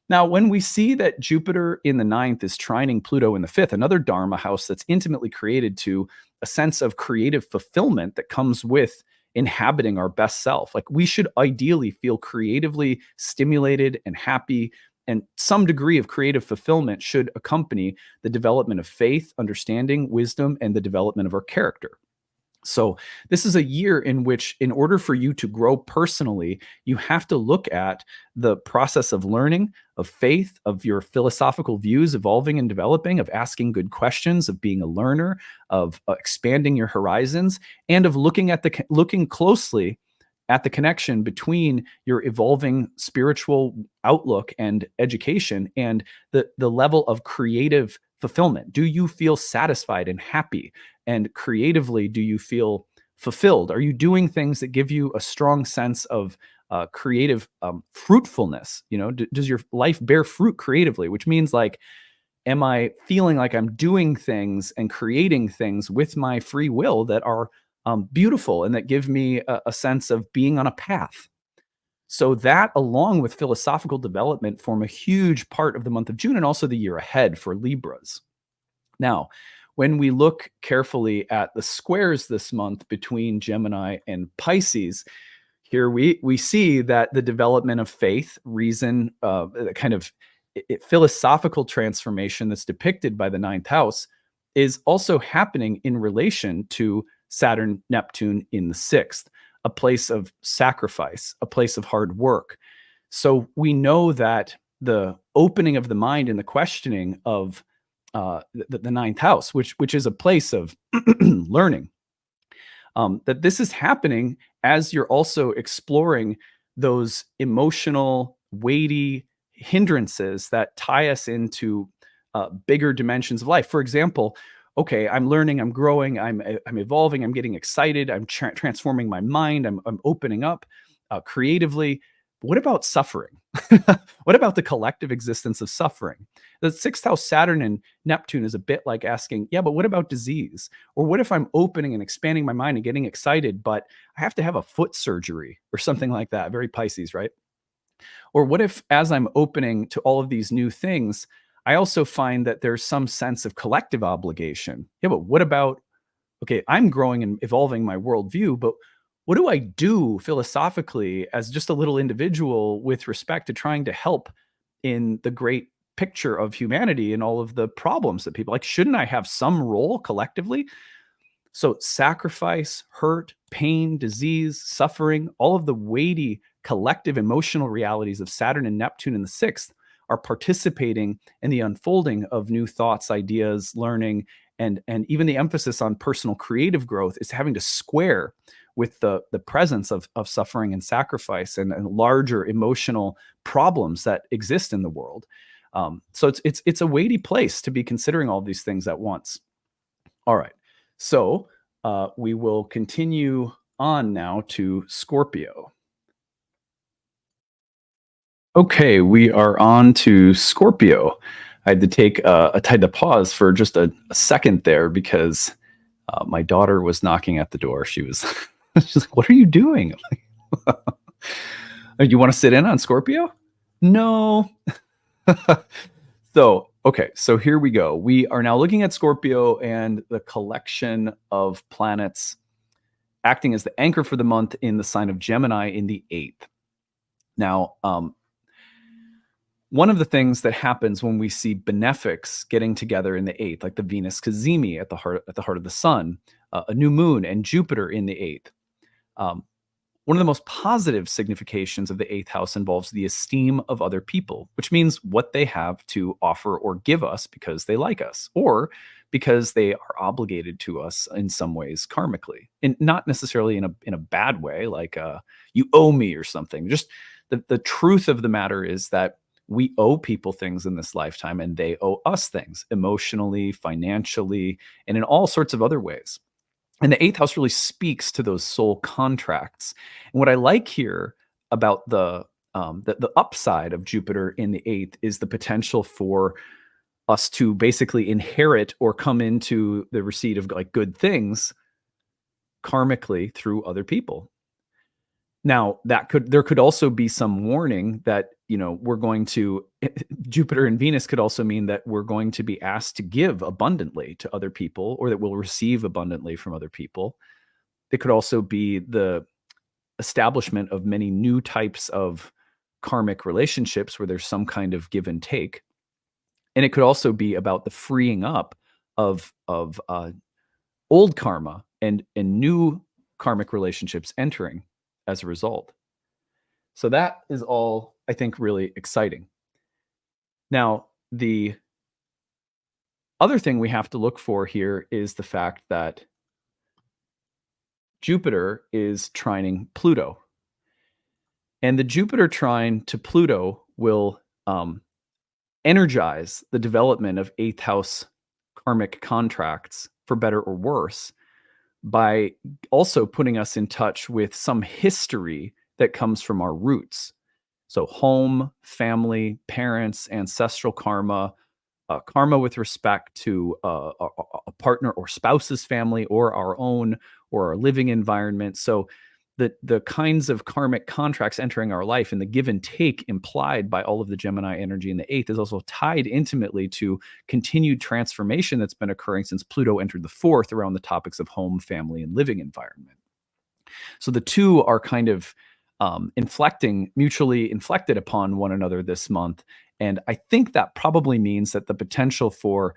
Now, when we see that Jupiter in the 9th is trining Pluto in the 5th, another Dharma house that's intimately created to a sense of creative fulfillment that comes with inhabiting our best self. Like, we should ideally feel creatively stimulated and happy, and some degree of creative fulfillment should accompany the development of faith, understanding, wisdom, and the development of our character. So this is a year in which, in order for you to grow personally, you have to look at the process of learning, of faith, of your philosophical views evolving and developing, of asking good questions, of being a learner, of expanding your horizons, and of looking closely at the connection between your evolving spiritual outlook and education and the level of creative fulfillment. Do you feel satisfied and happy? And creatively, do you feel fulfilled? Are you doing things that give you a strong sense of creative fruitfulness? Does your life bear fruit creatively? Which means, like, am I feeling like I'm doing things and creating things with my free will that are beautiful and that give me a sense of being on a path? So that, along with philosophical development, form a huge part of the month of June and also the year ahead for Libras. Now, when we look carefully at the squares this month between Gemini and Pisces, here we see that the development of faith, reason, kind of philosophical transformation that's depicted by the ninth house is also happening in relation to Saturn, Neptune in the sixth, a place of sacrifice, a place of hard work. So we know that the opening of the mind and the questioning of the ninth house, which is a place of learning, that this is happening as you're also exploring those emotional, weighty hindrances that tie us into bigger dimensions of life. For example, okay, I'm learning, I'm growing, I'm evolving, I'm getting excited, I'm transforming my mind, I'm opening up creatively. What about suffering? What about the collective existence of suffering? The sixth house Saturn and Neptune is a bit like asking, yeah, but what about disease? Or what if I'm opening and expanding my mind and getting excited, but I have to have a foot surgery or something like that? Very Pisces, right? Or what if, as I'm opening to all of these new things, I also find that there's some sense of collective obligation? Yeah, but what about, okay, I'm growing and evolving my worldview, but what do I do philosophically as just a little individual with respect to trying to help in the great picture of humanity and all of the problems that people like? Shouldn't I have some role collectively? So, sacrifice, hurt, pain, disease, suffering, all of the weighty collective emotional realities of Saturn and Neptune in the sixth are participating in the unfolding of new thoughts, ideas, learning, and even the emphasis on personal creative growth is having to square with the presence of suffering and sacrifice and larger emotional problems that exist in the world. So it's a weighty place to be considering all these things at once. All right. So we will continue on now to Scorpio. Okay, we are on to Scorpio. I had to take I had to pause for just a second there because my daughter was knocking at the door. She was she's like, "What are you doing?" I'm like, you want to sit in on Scorpio? No. So, okay, so here we go. We are now looking at Scorpio and the collection of planets acting as the anchor for the month in the sign of Gemini in the eighth. Now, one of the things that happens when we see benefics getting together in the eighth, like the Venus cazimi at the heart of the sun, a new moon, and Jupiter in the eighth. Um, One of the most positive significations of the eighth house involves the esteem of other people, which means what they have to offer or give us because they like us, or because they are obligated to us in some ways karmically, and not necessarily in a bad way, like you owe me or something. Just the truth of the matter is that we owe people things in this lifetime, and they owe us things emotionally, financially, and in all sorts of other ways. And the eighth house really speaks to those soul contracts. And what I like here about the upside of Jupiter in the eighth is the potential for us to basically inherit or come into the receipt of like good things karmically through other people. Now, there could also be some warning that, we're going to Jupiter and Venus could also mean that we're going to be asked to give abundantly to other people, or that we'll receive abundantly from other people. It could also be the establishment of many new types of karmic relationships where there's some kind of give and take. And it could also be about the freeing up of old karma and new karmic relationships entering as a result. So that is all, I think, really exciting. Now, the other thing we have to look for here is the fact that Jupiter is trining Pluto. And the Jupiter trine to Pluto will energize the development of eighth house karmic contracts, for better or worse, by also putting us in touch with some history that comes from our roots. So home, family, parents, ancestral karma, karma with respect to a partner or spouse's family, or our own, or our living environment. So the kinds of karmic contracts entering our life and the give and take implied by all of the Gemini energy in the eighth is also tied intimately to continued transformation that's been occurring since Pluto entered the fourth around the topics of home, family, and living environment. So the two are kind of mutually inflected upon one another this month. And I think that probably means that the potential for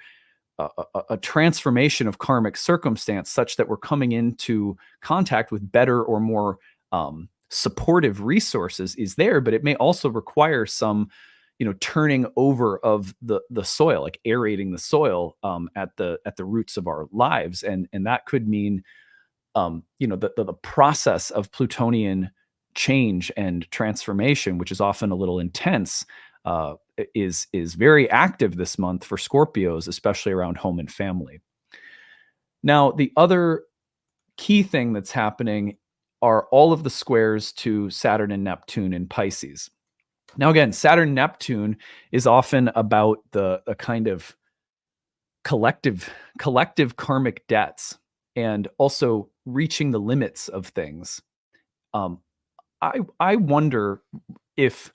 a transformation of karmic circumstance such that we're coming into contact with better or more supportive resources is there, but it may also require some, turning over of the soil, like aerating the soil at the roots of our lives, and that could mean, the process of Plutonian change and transformation, which is often a little intense, is very active this month for Scorpios, especially around home and family. Now, the other key thing that's happening are all of the squares to Saturn and Neptune in Pisces. Now, again, Saturn-Neptune is often about the kind of collective karmic debts and also reaching the limits of things. I wonder if,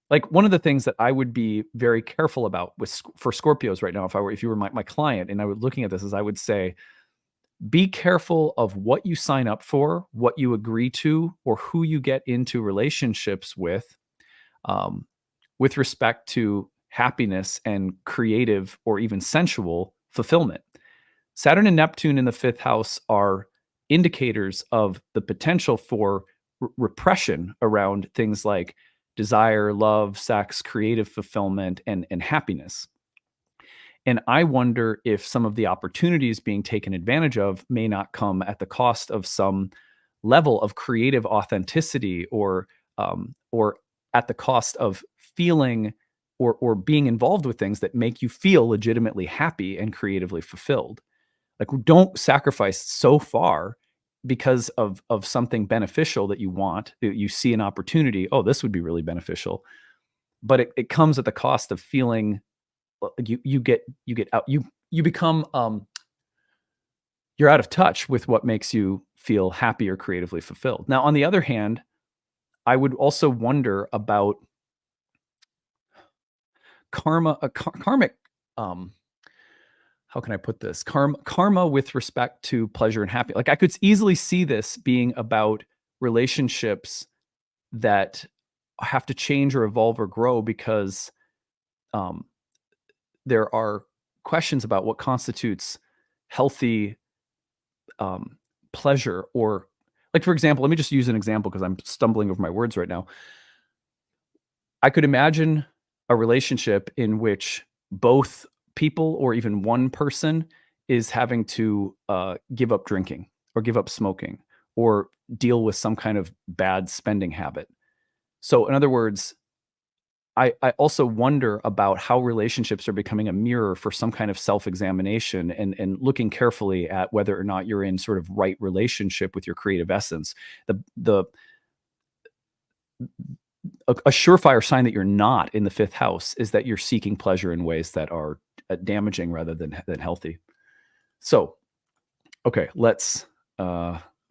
like, one of the things that I would be very careful about for Scorpios right now, if you were my client and I was looking at this, is I would say, be careful of what you sign up for, what you agree to, or who you get into relationships with respect to happiness and creative or even sensual fulfillment. Saturn and Neptune in the fifth house are indicators of the potential for repression around things like desire, love, sex, creative fulfillment, and happiness. And I wonder if some of the opportunities being taken advantage of may not come at the cost of some level of creative authenticity, or at the cost of feeling or being involved with things that make you feel legitimately happy and creatively fulfilled. Like, don't sacrifice so far because of something beneficial that you want. You see an opportunity, oh, this would be really beneficial, but it comes at the cost of feeling you get out, you become you're out of touch with what makes you feel happy or creatively fulfilled. Now, on the other hand, I would also wonder about karmic, how can I put this? Karma with respect to pleasure and happiness. Like, I could easily see this being about relationships that have to change or evolve or grow because there are questions about what constitutes healthy pleasure. Or, like, for example, let me just use an example because I'm stumbling over my words right now. I could imagine a relationship in which both people, or even one person, is having to give up drinking or give up smoking or deal with some kind of bad spending habit. So in other words, I also wonder about how relationships are becoming a mirror for some kind of self-examination and looking carefully at whether or not you're in sort of right relationship with your creative essence. A surefire sign that you're not in the fifth house is that you're seeking pleasure in ways that are damaging rather than healthy. So, okay,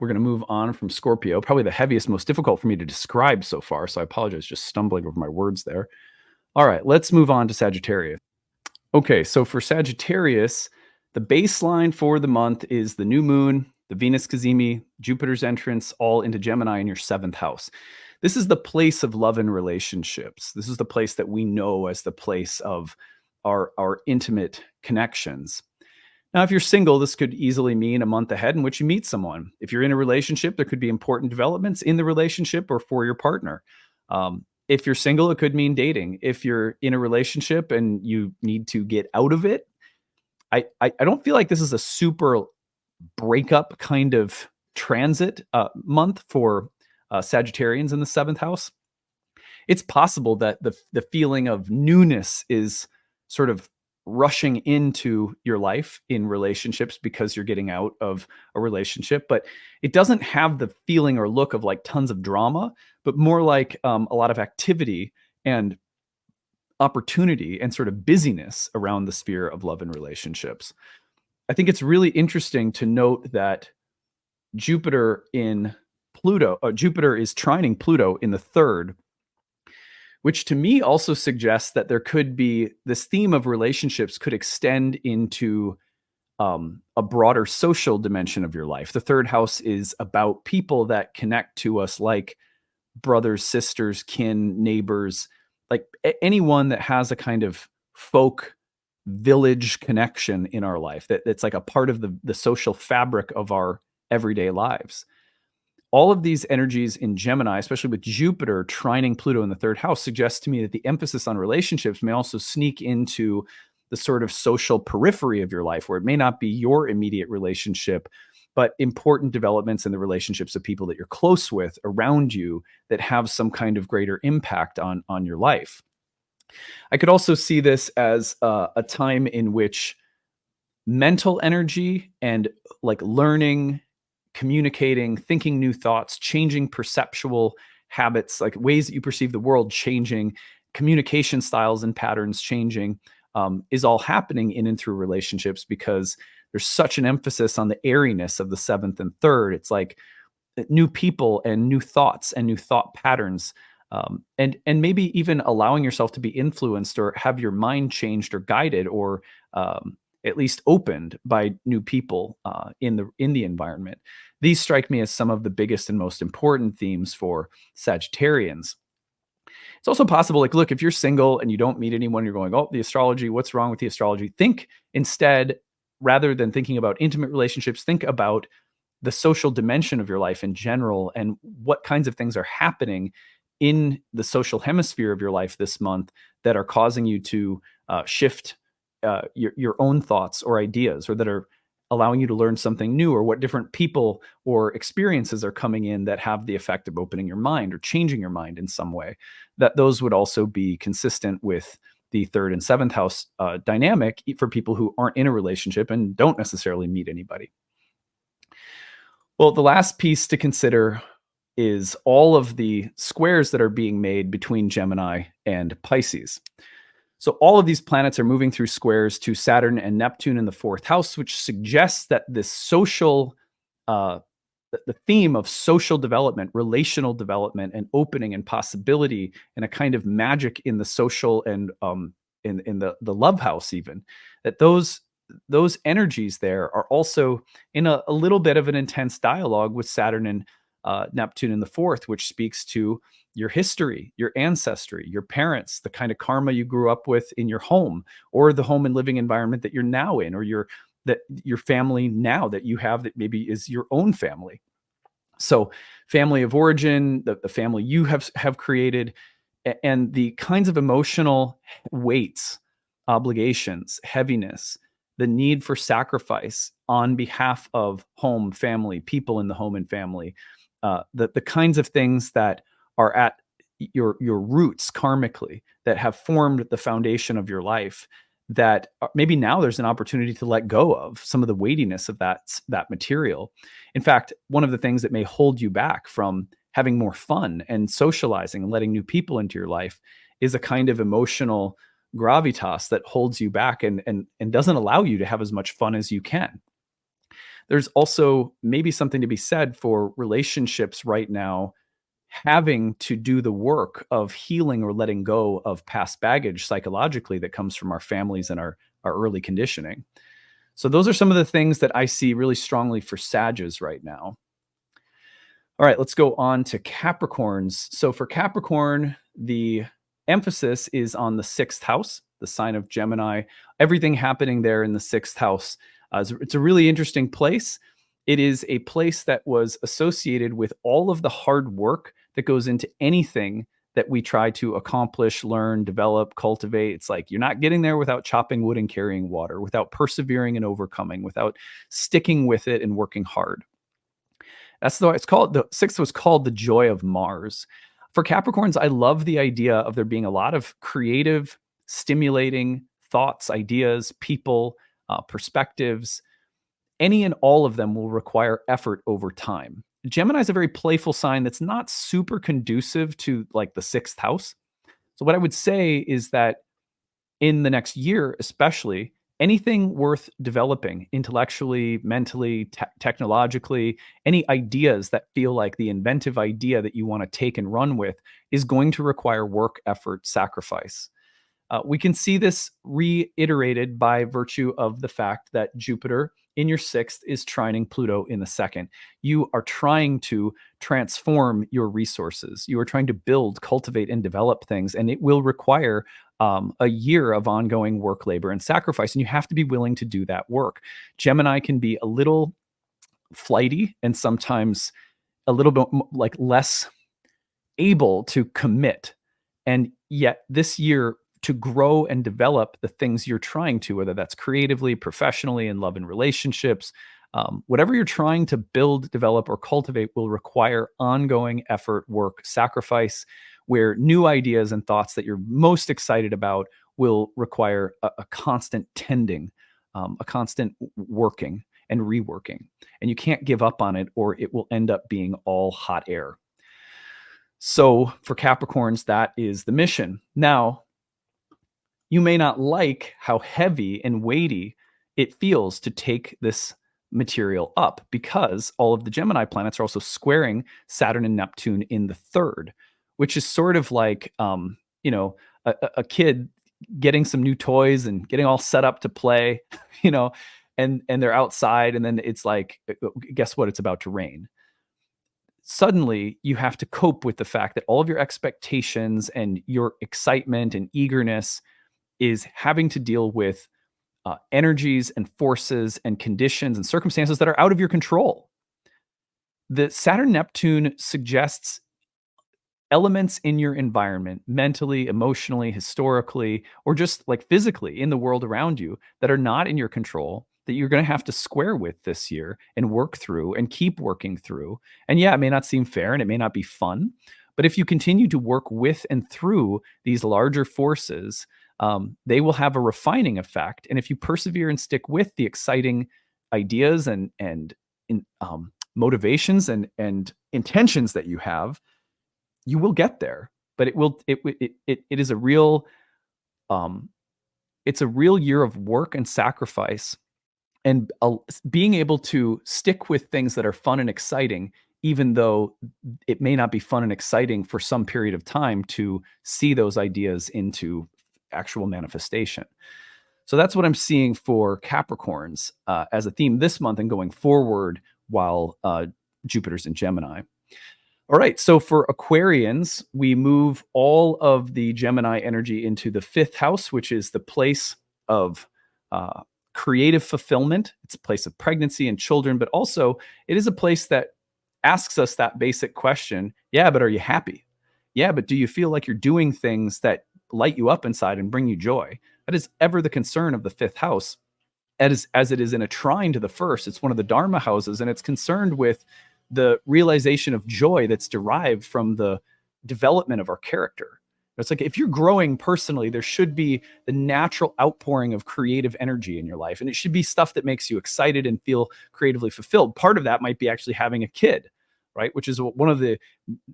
we're going to move on from Scorpio, probably the heaviest, most difficult for me to describe so far. So I apologize, just stumbling over my words there. All right, let's move on to Sagittarius. Okay, so for Sagittarius, the baseline for the month is the new moon, the Venus Cazimi, Jupiter's entrance, all into Gemini in your seventh house. This is the place of love and relationships. This is the place that we know as the place of our intimate connections. Now, if you're single, this could easily mean a month ahead in which you meet someone. If you're in a relationship, there could be important developments in the relationship or for your partner. If you're single, it could mean dating. If you're in a relationship and you need to get out of it, I don't feel like this is a super breakup kind of transit month for Sagittarians in the seventh house. It's possible that the feeling of newness is sort of rushing into your life in relationships because you're getting out of a relationship, but it doesn't have the feeling or look of like tons of drama, but more like a lot of activity and opportunity and sort of busyness around the sphere of love and relationships. I think it's really interesting to note that Jupiter in Jupiter is trining Pluto in the third, which to me also suggests that there could be this theme of relationships could extend into a broader social dimension of your life. The third house is about people that connect to us, like brothers, sisters, kin, neighbors, like anyone that has a kind of folk village connection in our life that's like a part of the social fabric of our everyday lives. All of these energies in Gemini, especially with Jupiter trining Pluto in the third house, suggests to me that the emphasis on relationships may also sneak into the sort of social periphery of your life, where it may not be your immediate relationship, but important developments in the relationships of people that you're close with around you that have some kind of greater impact on your life. I could also see this as a time in which mental energy and like learning, communicating, thinking new thoughts, changing perceptual habits, like ways that you perceive the world changing, communication styles and patterns changing, is all happening in and through relationships because there's such an emphasis on the airiness of the seventh and third. It's like new people and new thoughts and new thought patterns. And maybe even allowing yourself to be influenced or have your mind changed or guided or at least opened by new people in the environment. These strike me as some of the biggest and most important themes for Sagittarians. It's also possible, like, look, if you're single and you don't meet anyone, you're going, oh, the astrology, what's wrong with the astrology? Think instead, rather than thinking about intimate relationships, think about the social dimension of your life in general and what kinds of things are happening in the social hemisphere of your life this month that are causing you to shift your own thoughts or ideas, or that are allowing you to learn something new, or what different people or experiences are coming in that have the effect of opening your mind or changing your mind in some way. That those would also be consistent with the third and seventh house dynamic for people who aren't in a relationship and don't necessarily meet anybody. Well, the last piece to consider is all of the squares that are being made between Gemini and Pisces. So all of these planets are moving through squares to Saturn and Neptune in the fourth house, which suggests that this social, the theme of social development, relational development, and opening and possibility, and a kind of magic in the social and in the love house, even, that those energies there are also in a little bit of an intense dialogue with Saturn and Neptune in the fourth, which speaks to your history, your ancestry, your parents, the kind of karma you grew up with in your home, or the home and living environment that you're now in, or your family now that you have that maybe is your own family. So family of origin, the family you have created, and the kinds of emotional weights, obligations, heaviness, the need for sacrifice on behalf of home, family, people in the home and family, the kinds of things that are at your roots karmically, that have formed the foundation of your life, that maybe now there's an opportunity to let go of some of the weightiness of that material. In fact, one of the things that may hold you back from having more fun and socializing and letting new people into your life is a kind of emotional gravitas that holds you back and doesn't allow you to have as much fun as you can. There's also maybe something to be said for relationships right now having to do the work of healing or letting go of past baggage psychologically that comes from our families and our early conditioning. So those are some of the things that I see really strongly for Sages right now. All right, let's go on to Capricorns. So for Capricorn, the emphasis is on the sixth house, the sign of Gemini. Everything happening there in the sixth house It's a really interesting place. It is a place that was associated with all of the hard work that goes into anything that we try to accomplish, learn, develop, cultivate. It's like you're not getting there without chopping wood and carrying water, without persevering and overcoming, without sticking with it and working hard. That's the it's called the sixth was called the joy of Mars. For Capricorns, I love the idea of there being a lot of creative, stimulating thoughts, ideas, people, perspectives. Any and all of them will require effort over time. Gemini is a very playful sign that's not super conducive to like the sixth house. So, what I would say is that in the next year, especially, anything worth developing intellectually, mentally, technologically, any ideas that feel like the inventive idea that you want to take and run with is going to require work, effort, sacrifice. We can see this reiterated by virtue of the fact that Jupiter in your sixth is trining Pluto in the second. You are trying to transform your resources. You are trying to build, cultivate, and develop things, and it will require a year of ongoing work, labor, and sacrifice, and you have to be willing to do that work. Gemini can be a little flighty and sometimes a little bit like less able to commit, and yet this year to grow and develop the things you're trying to, whether that's creatively, professionally, in love and relationships, whatever you're trying to build, develop, or cultivate will require ongoing effort, work, sacrifice, where new ideas and thoughts that you're most excited about will require a constant tending, a constant working and reworking. And you can't give up on it or it will end up being all hot air. So for Capricorns, that is the mission. Now, you may not like how heavy and weighty it feels to take this material up because all of the Gemini planets are also squaring Saturn and Neptune in the third, which is sort of like, a kid getting some new toys and getting all set up to play, and they're outside and then it's like, guess what? It's about to rain. Suddenly you have to cope with the fact that all of your expectations and your excitement and eagerness is having to deal with energies and forces and conditions and circumstances that are out of your control. The Saturn-Neptune suggests elements in your environment, mentally, emotionally, historically, or just like physically in the world around you that are not in your control, that you're going to have to square with this year and work through and keep working through. And yeah, it may not seem fair and it may not be fun, but if you continue to work with and through these larger forces, they will have a refining effect. And if you persevere and stick with the exciting ideas and motivations and intentions that you have, you will get there. But it is a real, it's a real year of work and sacrifice, and being able to stick with things that are fun and exciting, even though it may not be fun and exciting for some period of time to see those ideas into actual manifestation. So that's what I'm seeing for Capricorns as a theme this month and going forward while Jupiter's in Gemini. All right, so for Aquarians, we move all of the Gemini energy into the fifth house, which is the place of creative fulfillment. It's a place of pregnancy and children, but also it is a place that asks us that basic question. Yeah, but are you happy? Yeah, but do you feel like you're doing things that light you up inside and bring you joy? That is ever the concern of the fifth house. As it is in a trine to the first, it's one of the Dharma houses, and it's concerned with the realization of joy that's derived from the development of our character. It's like if you're growing personally, there should be the natural outpouring of creative energy in your life. And it should be stuff that makes you excited and feel creatively fulfilled. Part of that might be actually having a kid, right? Which is one of the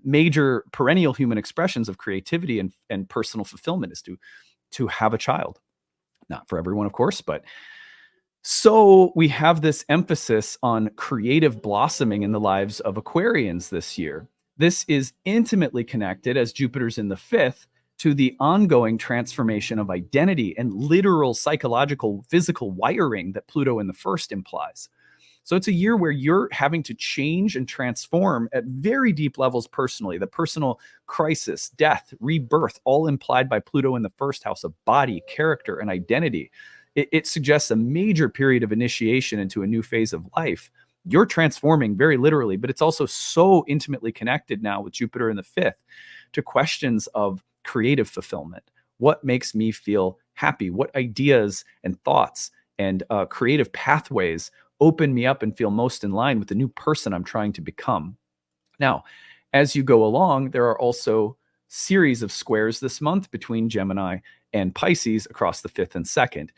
major perennial human expressions of creativity and personal fulfillment is to have a child. Not for everyone, of course, but so we have this emphasis on creative blossoming in the lives of Aquarians this year. This is intimately connected, as Jupiter's in the fifth, to the ongoing transformation of identity and literal psychological, physical wiring that Pluto in the first implies. So it's a year where you're having to change and transform at very deep levels personally. The personal crisis, death, rebirth, all implied by Pluto in the first house of body, character, and identity. it suggests a major period of initiation into a new phase of life. You're transforming very literally, but it's also so intimately connected now with Jupiter in the fifth to questions of creative fulfillment. What makes me feel happy? What ideas and thoughts and creative pathways open me up and feel most in line with the new person I'm trying to become? Now, as you go along, there are also series of squares this month between Gemini and Pisces across the fifth and second.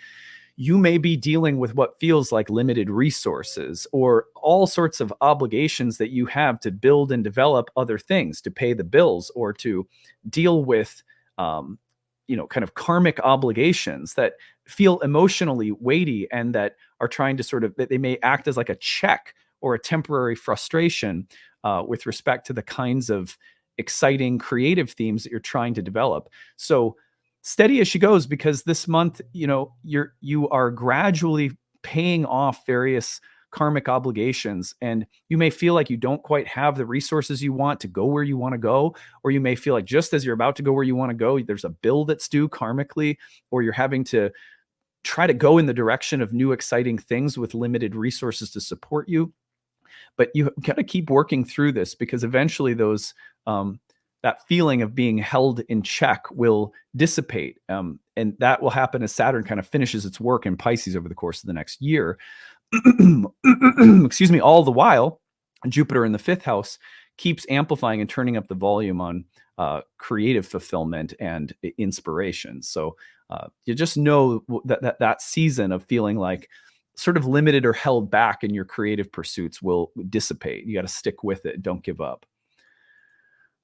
You may be dealing with what feels like limited resources or all sorts of obligations that you have to build and develop other things, to pay the bills or to deal with, kind of karmic obligations that feel emotionally weighty and that are trying to that they may act as like a check or a temporary frustration with respect to the kinds of exciting creative themes that you're trying to develop. So steady as she goes, because this month, you are gradually paying off various karmic obligations, and you may feel like you don't quite have the resources you want to go where you want to go, or you may feel like just as you're about to go where you want to go, there's a bill that's due karmically, or you're having to try to go in the direction of new exciting things with limited resources to support you. But you got to keep working through this, because eventually that feeling of being held in check will dissipate. And that will happen as Saturn kind of finishes its work in Pisces over the course of the next year. Excuse me. All the while, Jupiter in the fifth house keeps amplifying and turning up the volume on creative fulfillment and inspiration. So you just know that season of feeling like sort of limited or held back in your creative pursuits will dissipate. You got to stick with it. Don't give up.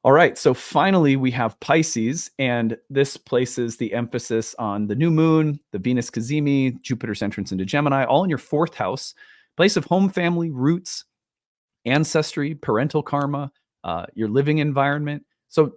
All right, so finally we have Pisces, and this places the emphasis on the new moon, the Venus Cazimi, Jupiter's entrance into Gemini, all in your fourth house, place of home, family, roots, ancestry, parental karma, your living environment. So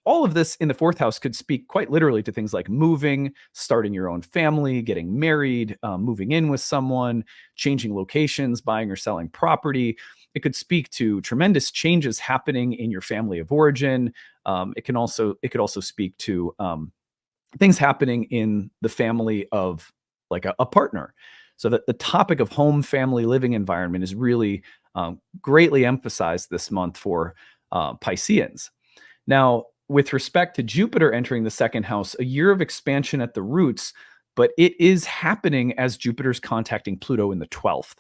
all of this in the fourth house could speak quite literally to things like moving, starting your own family, getting married, moving in with someone, changing locations, buying or selling property. It could speak to tremendous changes happening in your family of origin. It could also speak to things happening in the family of like a partner. So that the topic of home, family, living environment is really greatly emphasized this month for Pisceans. Now, with respect to Jupiter entering the second house, a year of expansion at the roots, but it is happening as Jupiter's contacting Pluto in the 12th,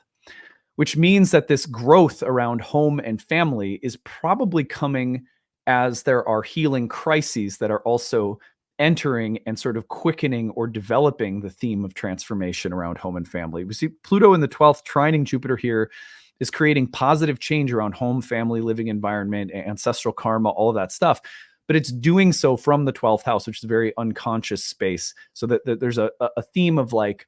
which means that this growth around home and family is probably coming as there are healing crises that are also entering and sort of quickening or developing the theme of transformation around home and family. We see Pluto in the 12th trining Jupiter here is creating positive change around home, family, living environment, ancestral karma, all of that stuff. But it's doing so from the 12th house, which is a very unconscious space. So that there's a theme of like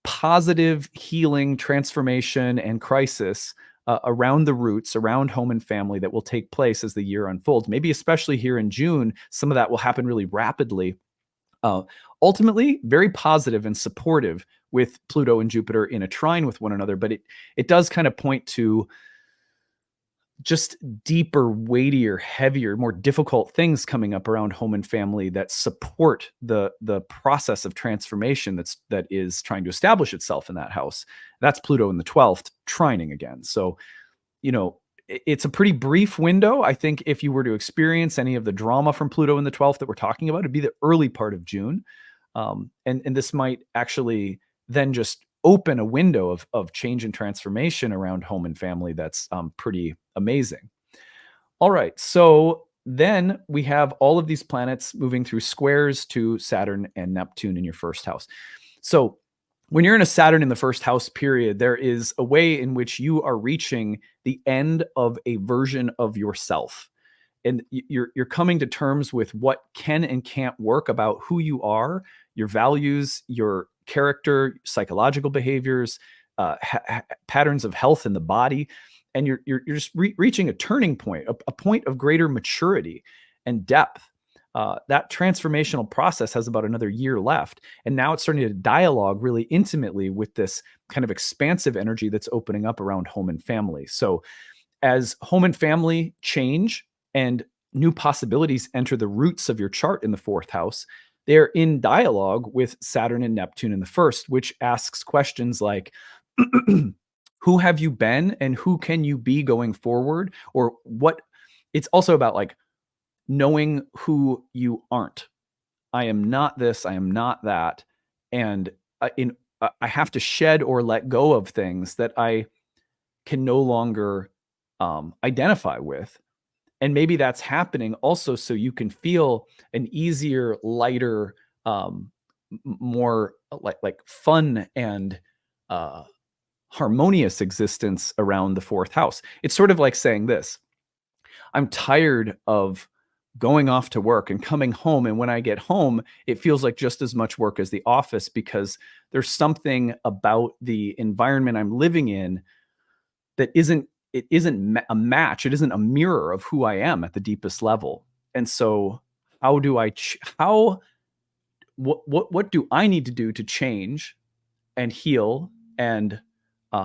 positive healing, transformation, and crisis around the roots, around home and family that will take place as the year unfolds. Maybe especially here in June, some of that will happen really rapidly. Ultimately, very positive and supportive with Pluto and Jupiter in a trine with one another, but it does kind of point to just deeper, weightier, heavier, more difficult things coming up around home and family that support the process of transformation that is trying to establish itself in that house. That's Pluto in the 12th trining again. So, it's a pretty brief window. I think if you were to experience any of the drama from Pluto in the 12th that we're talking about, it'd be the early part of June. And this might actually then just open a window of change and transformation around home and family that's pretty amazing. All right, so then we have all of these planets moving through squares to Saturn and Neptune in your first house. So when you're in a Saturn in the first house period, there is a way in which you are reaching the end of a version of yourself. And you're coming to terms with what can and can't work about who you are, your values, your character, psychological behaviors, patterns of health in the body. And you're just reaching a turning point, a point of greater maturity and depth. That transformational process has about another year left. And now it's starting to dialogue really intimately with this kind of expansive energy that's opening up around home and family. So as home and family change and new possibilities enter the roots of your chart in the fourth house, they're in dialogue with Saturn and Neptune in the first, which asks questions like, who have you been and who can you be going forward? Or what? It's also about like knowing who you aren't. I am not this, I am not that. And I have to shed or let go of things that I can no longer identify with. And maybe that's happening also so you can feel an easier, lighter, more like fun and harmonious existence around the fourth house. It's sort of like saying this: I'm tired of going off to work and coming home. And when I get home, it feels like just as much work as the office, because there's something about the environment I'm living in that isn't a match. It isn't a mirror of who I am at the deepest level. And so how do I, what do I need to do to change and heal and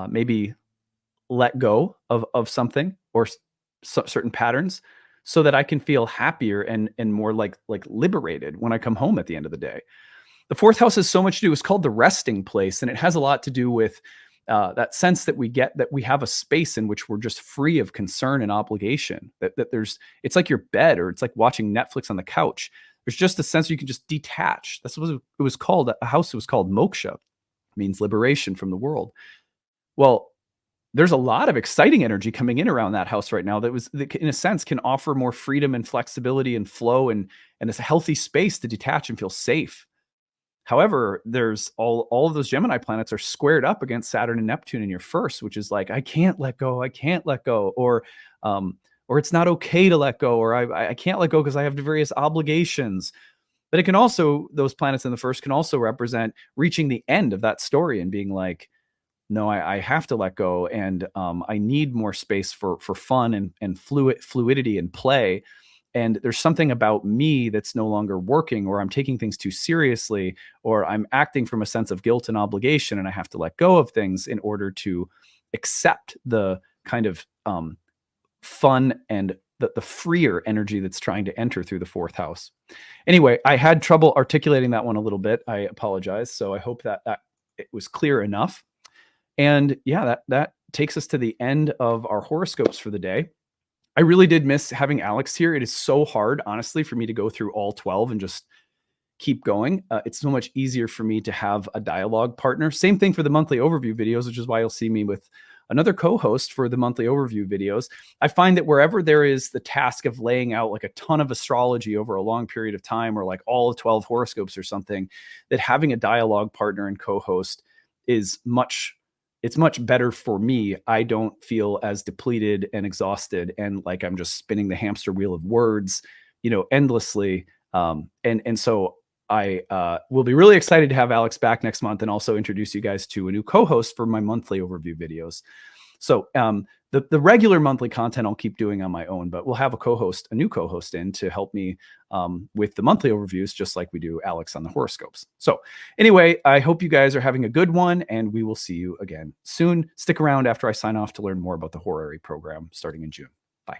maybe let go of something or certain patterns so that I can feel happier and more like liberated when I come home at the end of the day. The fourth house has so much to do. It's called the resting place, and it has a lot to do with that sense that we get that we have a space in which we're just free of concern and obligation. That there's, it's like your bed, or it's like watching Netflix on the couch. There's just a sense you can just detach. That's what it was called. A house was called moksha, means liberation from the world. Well, there's a lot of exciting energy coming in around that house right now that in a sense can offer more freedom and flexibility and flow, and it's a healthy space to detach and feel safe. However, there's all of those Gemini planets are squared up against Saturn and Neptune in your first, which is like, I can't let go, or it's not okay to let go, or I can't let go because I have various obligations. But it can also, those planets in the first can also represent reaching the end of that story and being like, no, I have to let go, and I need more space for fun and fluidity and play. And there's something about me that's no longer working, or I'm taking things too seriously, or I'm acting from a sense of guilt and obligation, and I have to let go of things in order to accept the kind of fun and the freer energy that's trying to enter through the fourth house. Anyway, I had trouble articulating that one a little bit. I apologize. So I hope that it was clear enough. And yeah, that takes us to the end of our horoscopes for the day. I really did miss having Alex here. It is so hard, honestly, for me to go through all 12 and just keep going. It's so much easier for me to have a dialogue partner. Same thing for the monthly overview videos, which is why you'll see me with another co-host for the monthly overview videos. I find that wherever there is the task of laying out like a ton of astrology over a long period of time, or like all of 12 horoscopes or something, that having a dialogue partner and co-host is much better for me. I don't feel as depleted and exhausted and like I'm just spinning the hamster wheel of words, endlessly. And so I will be really excited to have Alex back next month, and also introduce you guys to a new co-host for my monthly overview videos. So the regular monthly content I'll keep doing on my own, but we'll have a new co-host in to help me with the monthly overviews, just like we do Alex on the horoscopes. So anyway, I hope you guys are having a good one, and we will see you again soon. Stick around after I sign off to learn more about the horary program starting in June. Bye.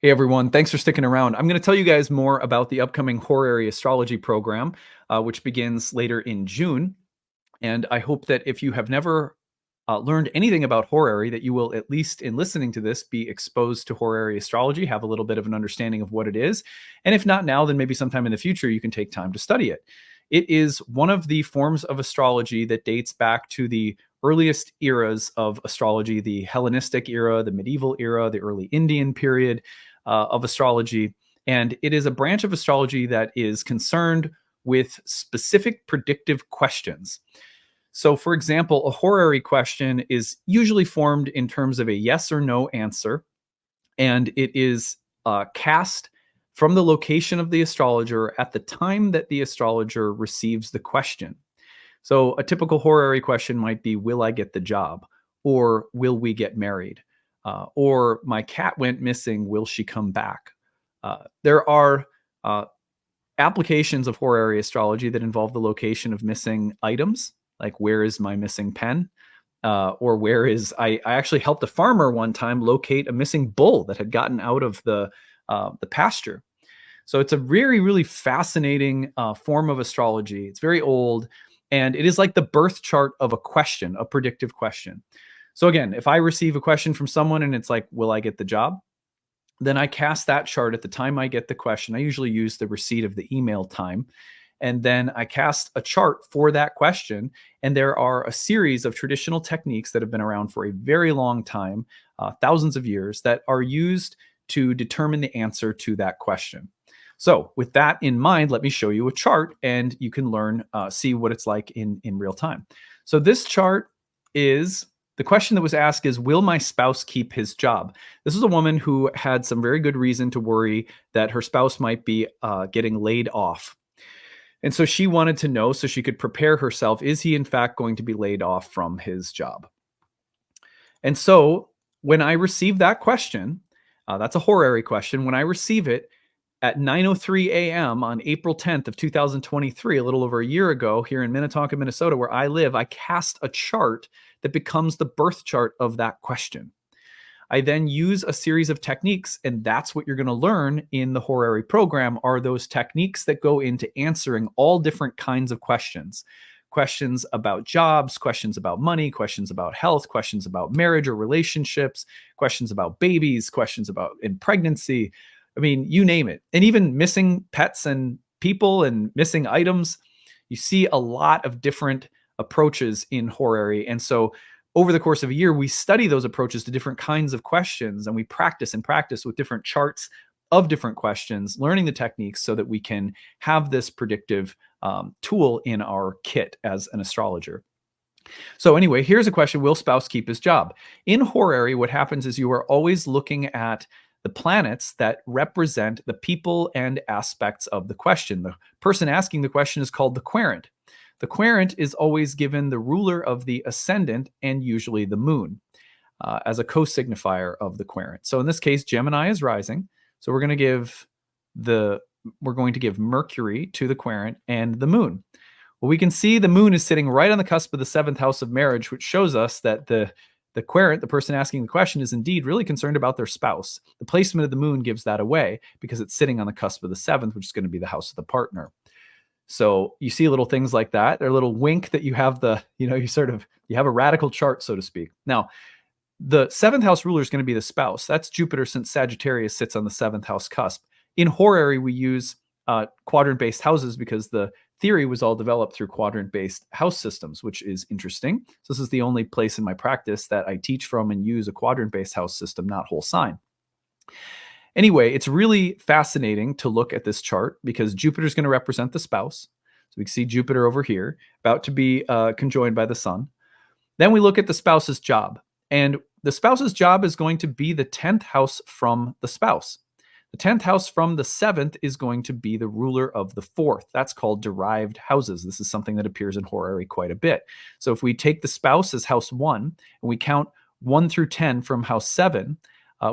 Hey everyone, thanks for sticking around. I'm going to tell you guys more about the upcoming horary astrology program, which begins later in June. And I hope that if you have never learned anything about horary, that you will, at least in listening to this, be exposed to horary astrology, have a little bit of an understanding of what it is. And if not now, then maybe sometime in the future, you can take time to study it. It is one of the forms of astrology that dates back to the earliest eras of astrology, the Hellenistic era, the medieval era, the early Indian period of astrology. And it is a branch of astrology that is concerned with specific predictive questions. So, for example, a horary question is usually formed in terms of a yes or no answer, and it is cast from the location of the astrologer at the time that the astrologer receives the question. So a typical horary question might be, will I get the job? Or will we get married? Or my cat went missing, will she come back? There are applications of horary astrology that involve the location of missing items, like where is my missing pen? Or where is, I actually helped a farmer one time locate a missing bull that had gotten out of the pasture. So it's a very, really fascinating form of astrology. It's very old, and it is like the birth chart of a question, a predictive question. So again, if I receive a question from someone and it's like, will I get the job? Then I cast that chart at the time I get the question. I usually use the receipt of the email time. And then I cast a chart for that question. And there are a series of traditional techniques that have been around for a very long time, thousands of years, that are used to determine the answer to that question. So with that in mind, let me show you a chart and you can learn, see what it's like in real time. So this chart is, the question that was asked is, will my spouse keep his job? This is a woman who had some very good reason to worry that her spouse might be getting laid off. And so she wanted to know so she could prepare herself, is he in fact going to be laid off from his job? And so when I receive that question, that's a horary question. When I receive it at 9:03 a.m. on April 10th of 2023, a little over a year ago, here in Minnetonka, Minnesota, where I live, I cast a chart that becomes the birth chart of that question. I then use a series of techniques, and that's what you're going to learn in the horary program, are those techniques that go into answering all different kinds of questions. Questions about jobs, questions about money, questions about health, questions about marriage or relationships, questions about babies, questions about in pregnancy. I mean, you name it. And even missing pets and people and missing items. You see a lot of different approaches in horary. And so over the course of a year, we study those approaches to different kinds of questions, and we practice and practice with different charts of different questions, learning the techniques so that we can have this predictive tool in our kit as an astrologer. So anyway, here's a question: will spouse keep his job? In horary, what happens is you are always looking at the planets that represent the people and aspects of the question. The person asking the question is called the querent. The querent is always given the ruler of the ascendant and usually the moon as a co-signifier of the querent. So in this case, Gemini is rising. So we're going to give Mercury to the querent and the moon. Well, we can see the moon is sitting right on the cusp of the 7th house of marriage, which shows us that the querent, the person asking the question, is indeed really concerned about their spouse. The placement of the moon gives that away because it's sitting on the cusp of the 7th, which is going to be the house of the partner. So you see little things like that. They're a little wink that you have you have a radical chart, so to speak. Now, the 7th house ruler is going to be the spouse. That's Jupiter, since Sagittarius sits on the 7th house cusp. In horary, we use quadrant-based houses because the theory was all developed through quadrant-based house systems, which is interesting. So this is the only place in my practice that I teach from and use a quadrant-based house system, not whole sign. Anyway, it's really fascinating to look at this chart because Jupiter is going to represent the spouse. So we can see Jupiter over here, about to be conjoined by the sun. Then we look at the spouse's job. And the spouse's job is going to be the 10th house from the spouse. The 10th house from the 7th is going to be the ruler of the 4th. That's called derived houses. This is something that appears in horary quite a bit. So if we take the spouse as house 1 and we count 1 through 10 from house 7,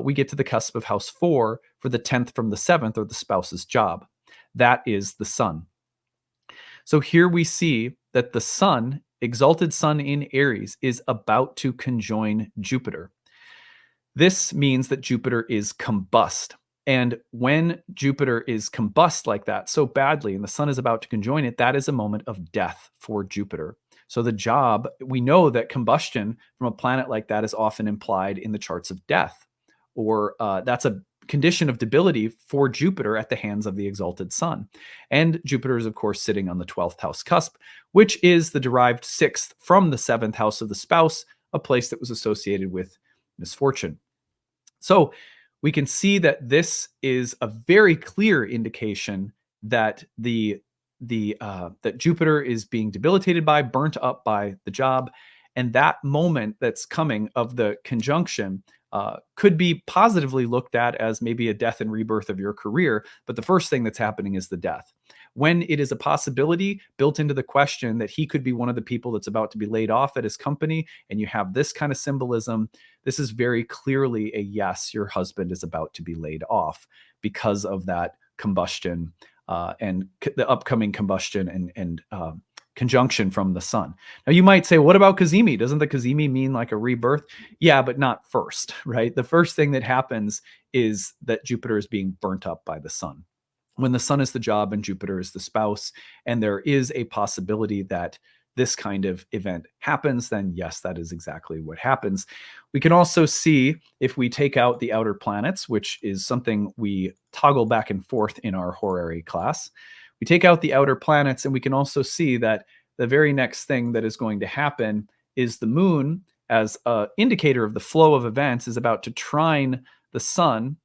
we get to the cusp of house 4 for the 10th from the 7th, or the spouse's job. That is the sun. So here we see that the sun, exalted sun in Aries, is about to conjoin Jupiter. This means that Jupiter is combust. And when Jupiter is combust like that so badly and the sun is about to conjoin it, that is a moment of death for Jupiter. So the job, we know that combustion from a planet like that is often implied in the charts of death, or that's a condition of debility for Jupiter at the hands of the exalted sun. And Jupiter is, of course, sitting on the 12th house cusp, which is the derived 6th from the 7th house of the spouse, a place that was associated with misfortune. So we can see that this is a very clear indication that that Jupiter is being debilitated by, burnt up by the job. And that moment that's coming of the conjunction could be positively looked at as maybe a death and rebirth of your career. But the first thing that's happening is the death. When it is a possibility built into the question that he could be one of the people that's about to be laid off at his company, and you have this kind of symbolism, this is very clearly a yes, your husband is about to be laid off because of that combustion and the upcoming combustion and conjunction from the sun. Now you might say, what about Cazimi? Doesn't the Cazimi mean like a rebirth? Yeah, but not first, right? The first thing that happens is that Jupiter is being burnt up by the sun. when the sun is the job and Jupiter is the spouse, and there is a possibility that this kind of event happens, then yes, that is exactly what happens. We can also see, if we take out the outer planets, which is something we toggle back and forth in our horary class, we take out the outer planets, and we can also see that the very next thing that is going to happen is the moon, as an indicator of the flow of events, is about to trine the sun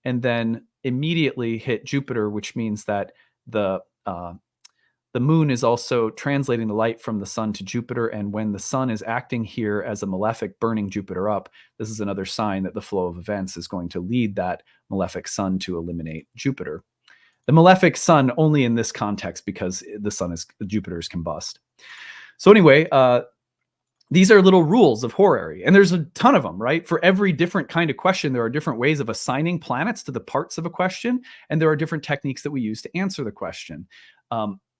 and then immediately hit Jupiter, which means that the moon is also translating the light from the sun to Jupiter. And when the sun is acting here as a malefic, burning Jupiter up, this is another sign that the flow of events is going to lead that malefic sun to eliminate Jupiter. The malefic sun only in this context, because Jupiter is combust. So anyway, these are little rules of horary, and there's a ton of them, right? For every different kind of question, there are different ways of assigning planets to the parts of a question, and there are different techniques that we use to answer the question.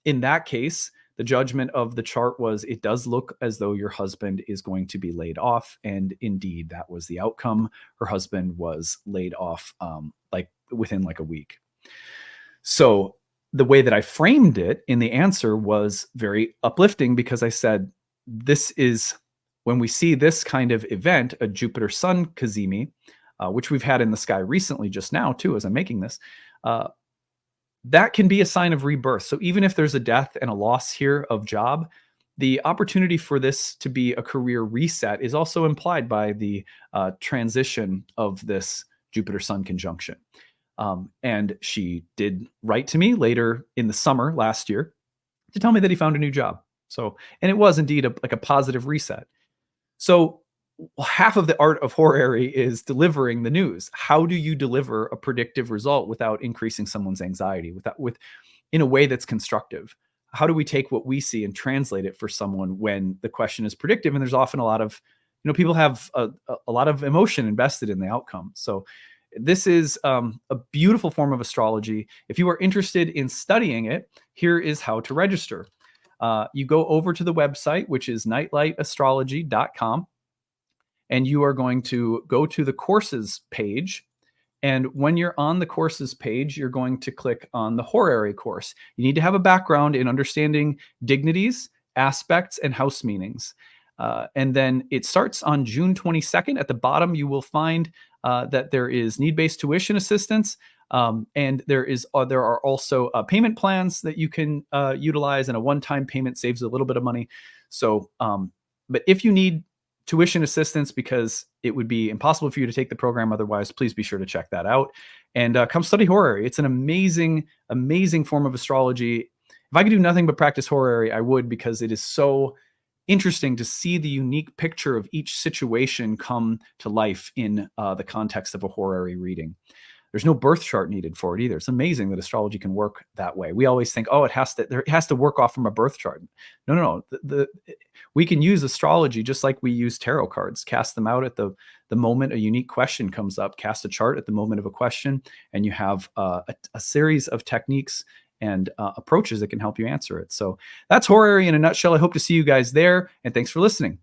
In that case, the judgment of the chart was, it does look as though your husband is going to be laid off, and indeed, that was the outcome. Her husband was laid off within a week. So the way that I framed it in the answer was very uplifting, because I said, this is when we see this kind of event, a Jupiter Sun cazimi, which we've had in the sky recently just now too, as I'm making this, that can be a sign of rebirth. So even if there's a death and a loss here of job, the opportunity for this to be a career reset is also implied by the transition of this Jupiter Sun conjunction. And she did write to me later in the summer last year to tell me that he found a new job. So, and it was indeed a positive reset. So half of the art of horary is delivering the news. How do you deliver a predictive result without increasing someone's anxiety, in a way that's constructive? How do we take what we see and translate it for someone when the question is predictive? And there's often a lot of, people have a lot of emotion invested in the outcome. So this is a beautiful form of astrology. If you are interested in studying it, here is how to register. You go over to the website, which is nightlightastrology.com, and you are going to go to the courses page. And when you're on the courses page, you're going to click on the horary course. You need to have a background in understanding dignities, aspects, and house meanings. And then it starts on June 22nd. At the bottom, you will find that there is need-based tuition assistance. And there are also payment plans that you can utilize, and a one-time payment saves a little bit of money. So, but if you need tuition assistance because it would be impossible for you to take the program otherwise, please be sure to check that out and come study horary. It's an amazing, amazing form of astrology. If I could do nothing but practice horary, I would, because it is so interesting to see the unique picture of each situation come to life in the context of a horary reading. There's no birth chart needed for it either. It's amazing that astrology can work that way. We always think, oh, it has to work off from a birth chart. No. We can use astrology just like we use tarot cards. Cast them out at the moment a unique question comes up. Cast a chart at the moment of a question, and you have a series of techniques and approaches that can help you answer it. So that's horary in a nutshell. I hope to see you guys there, and thanks for listening.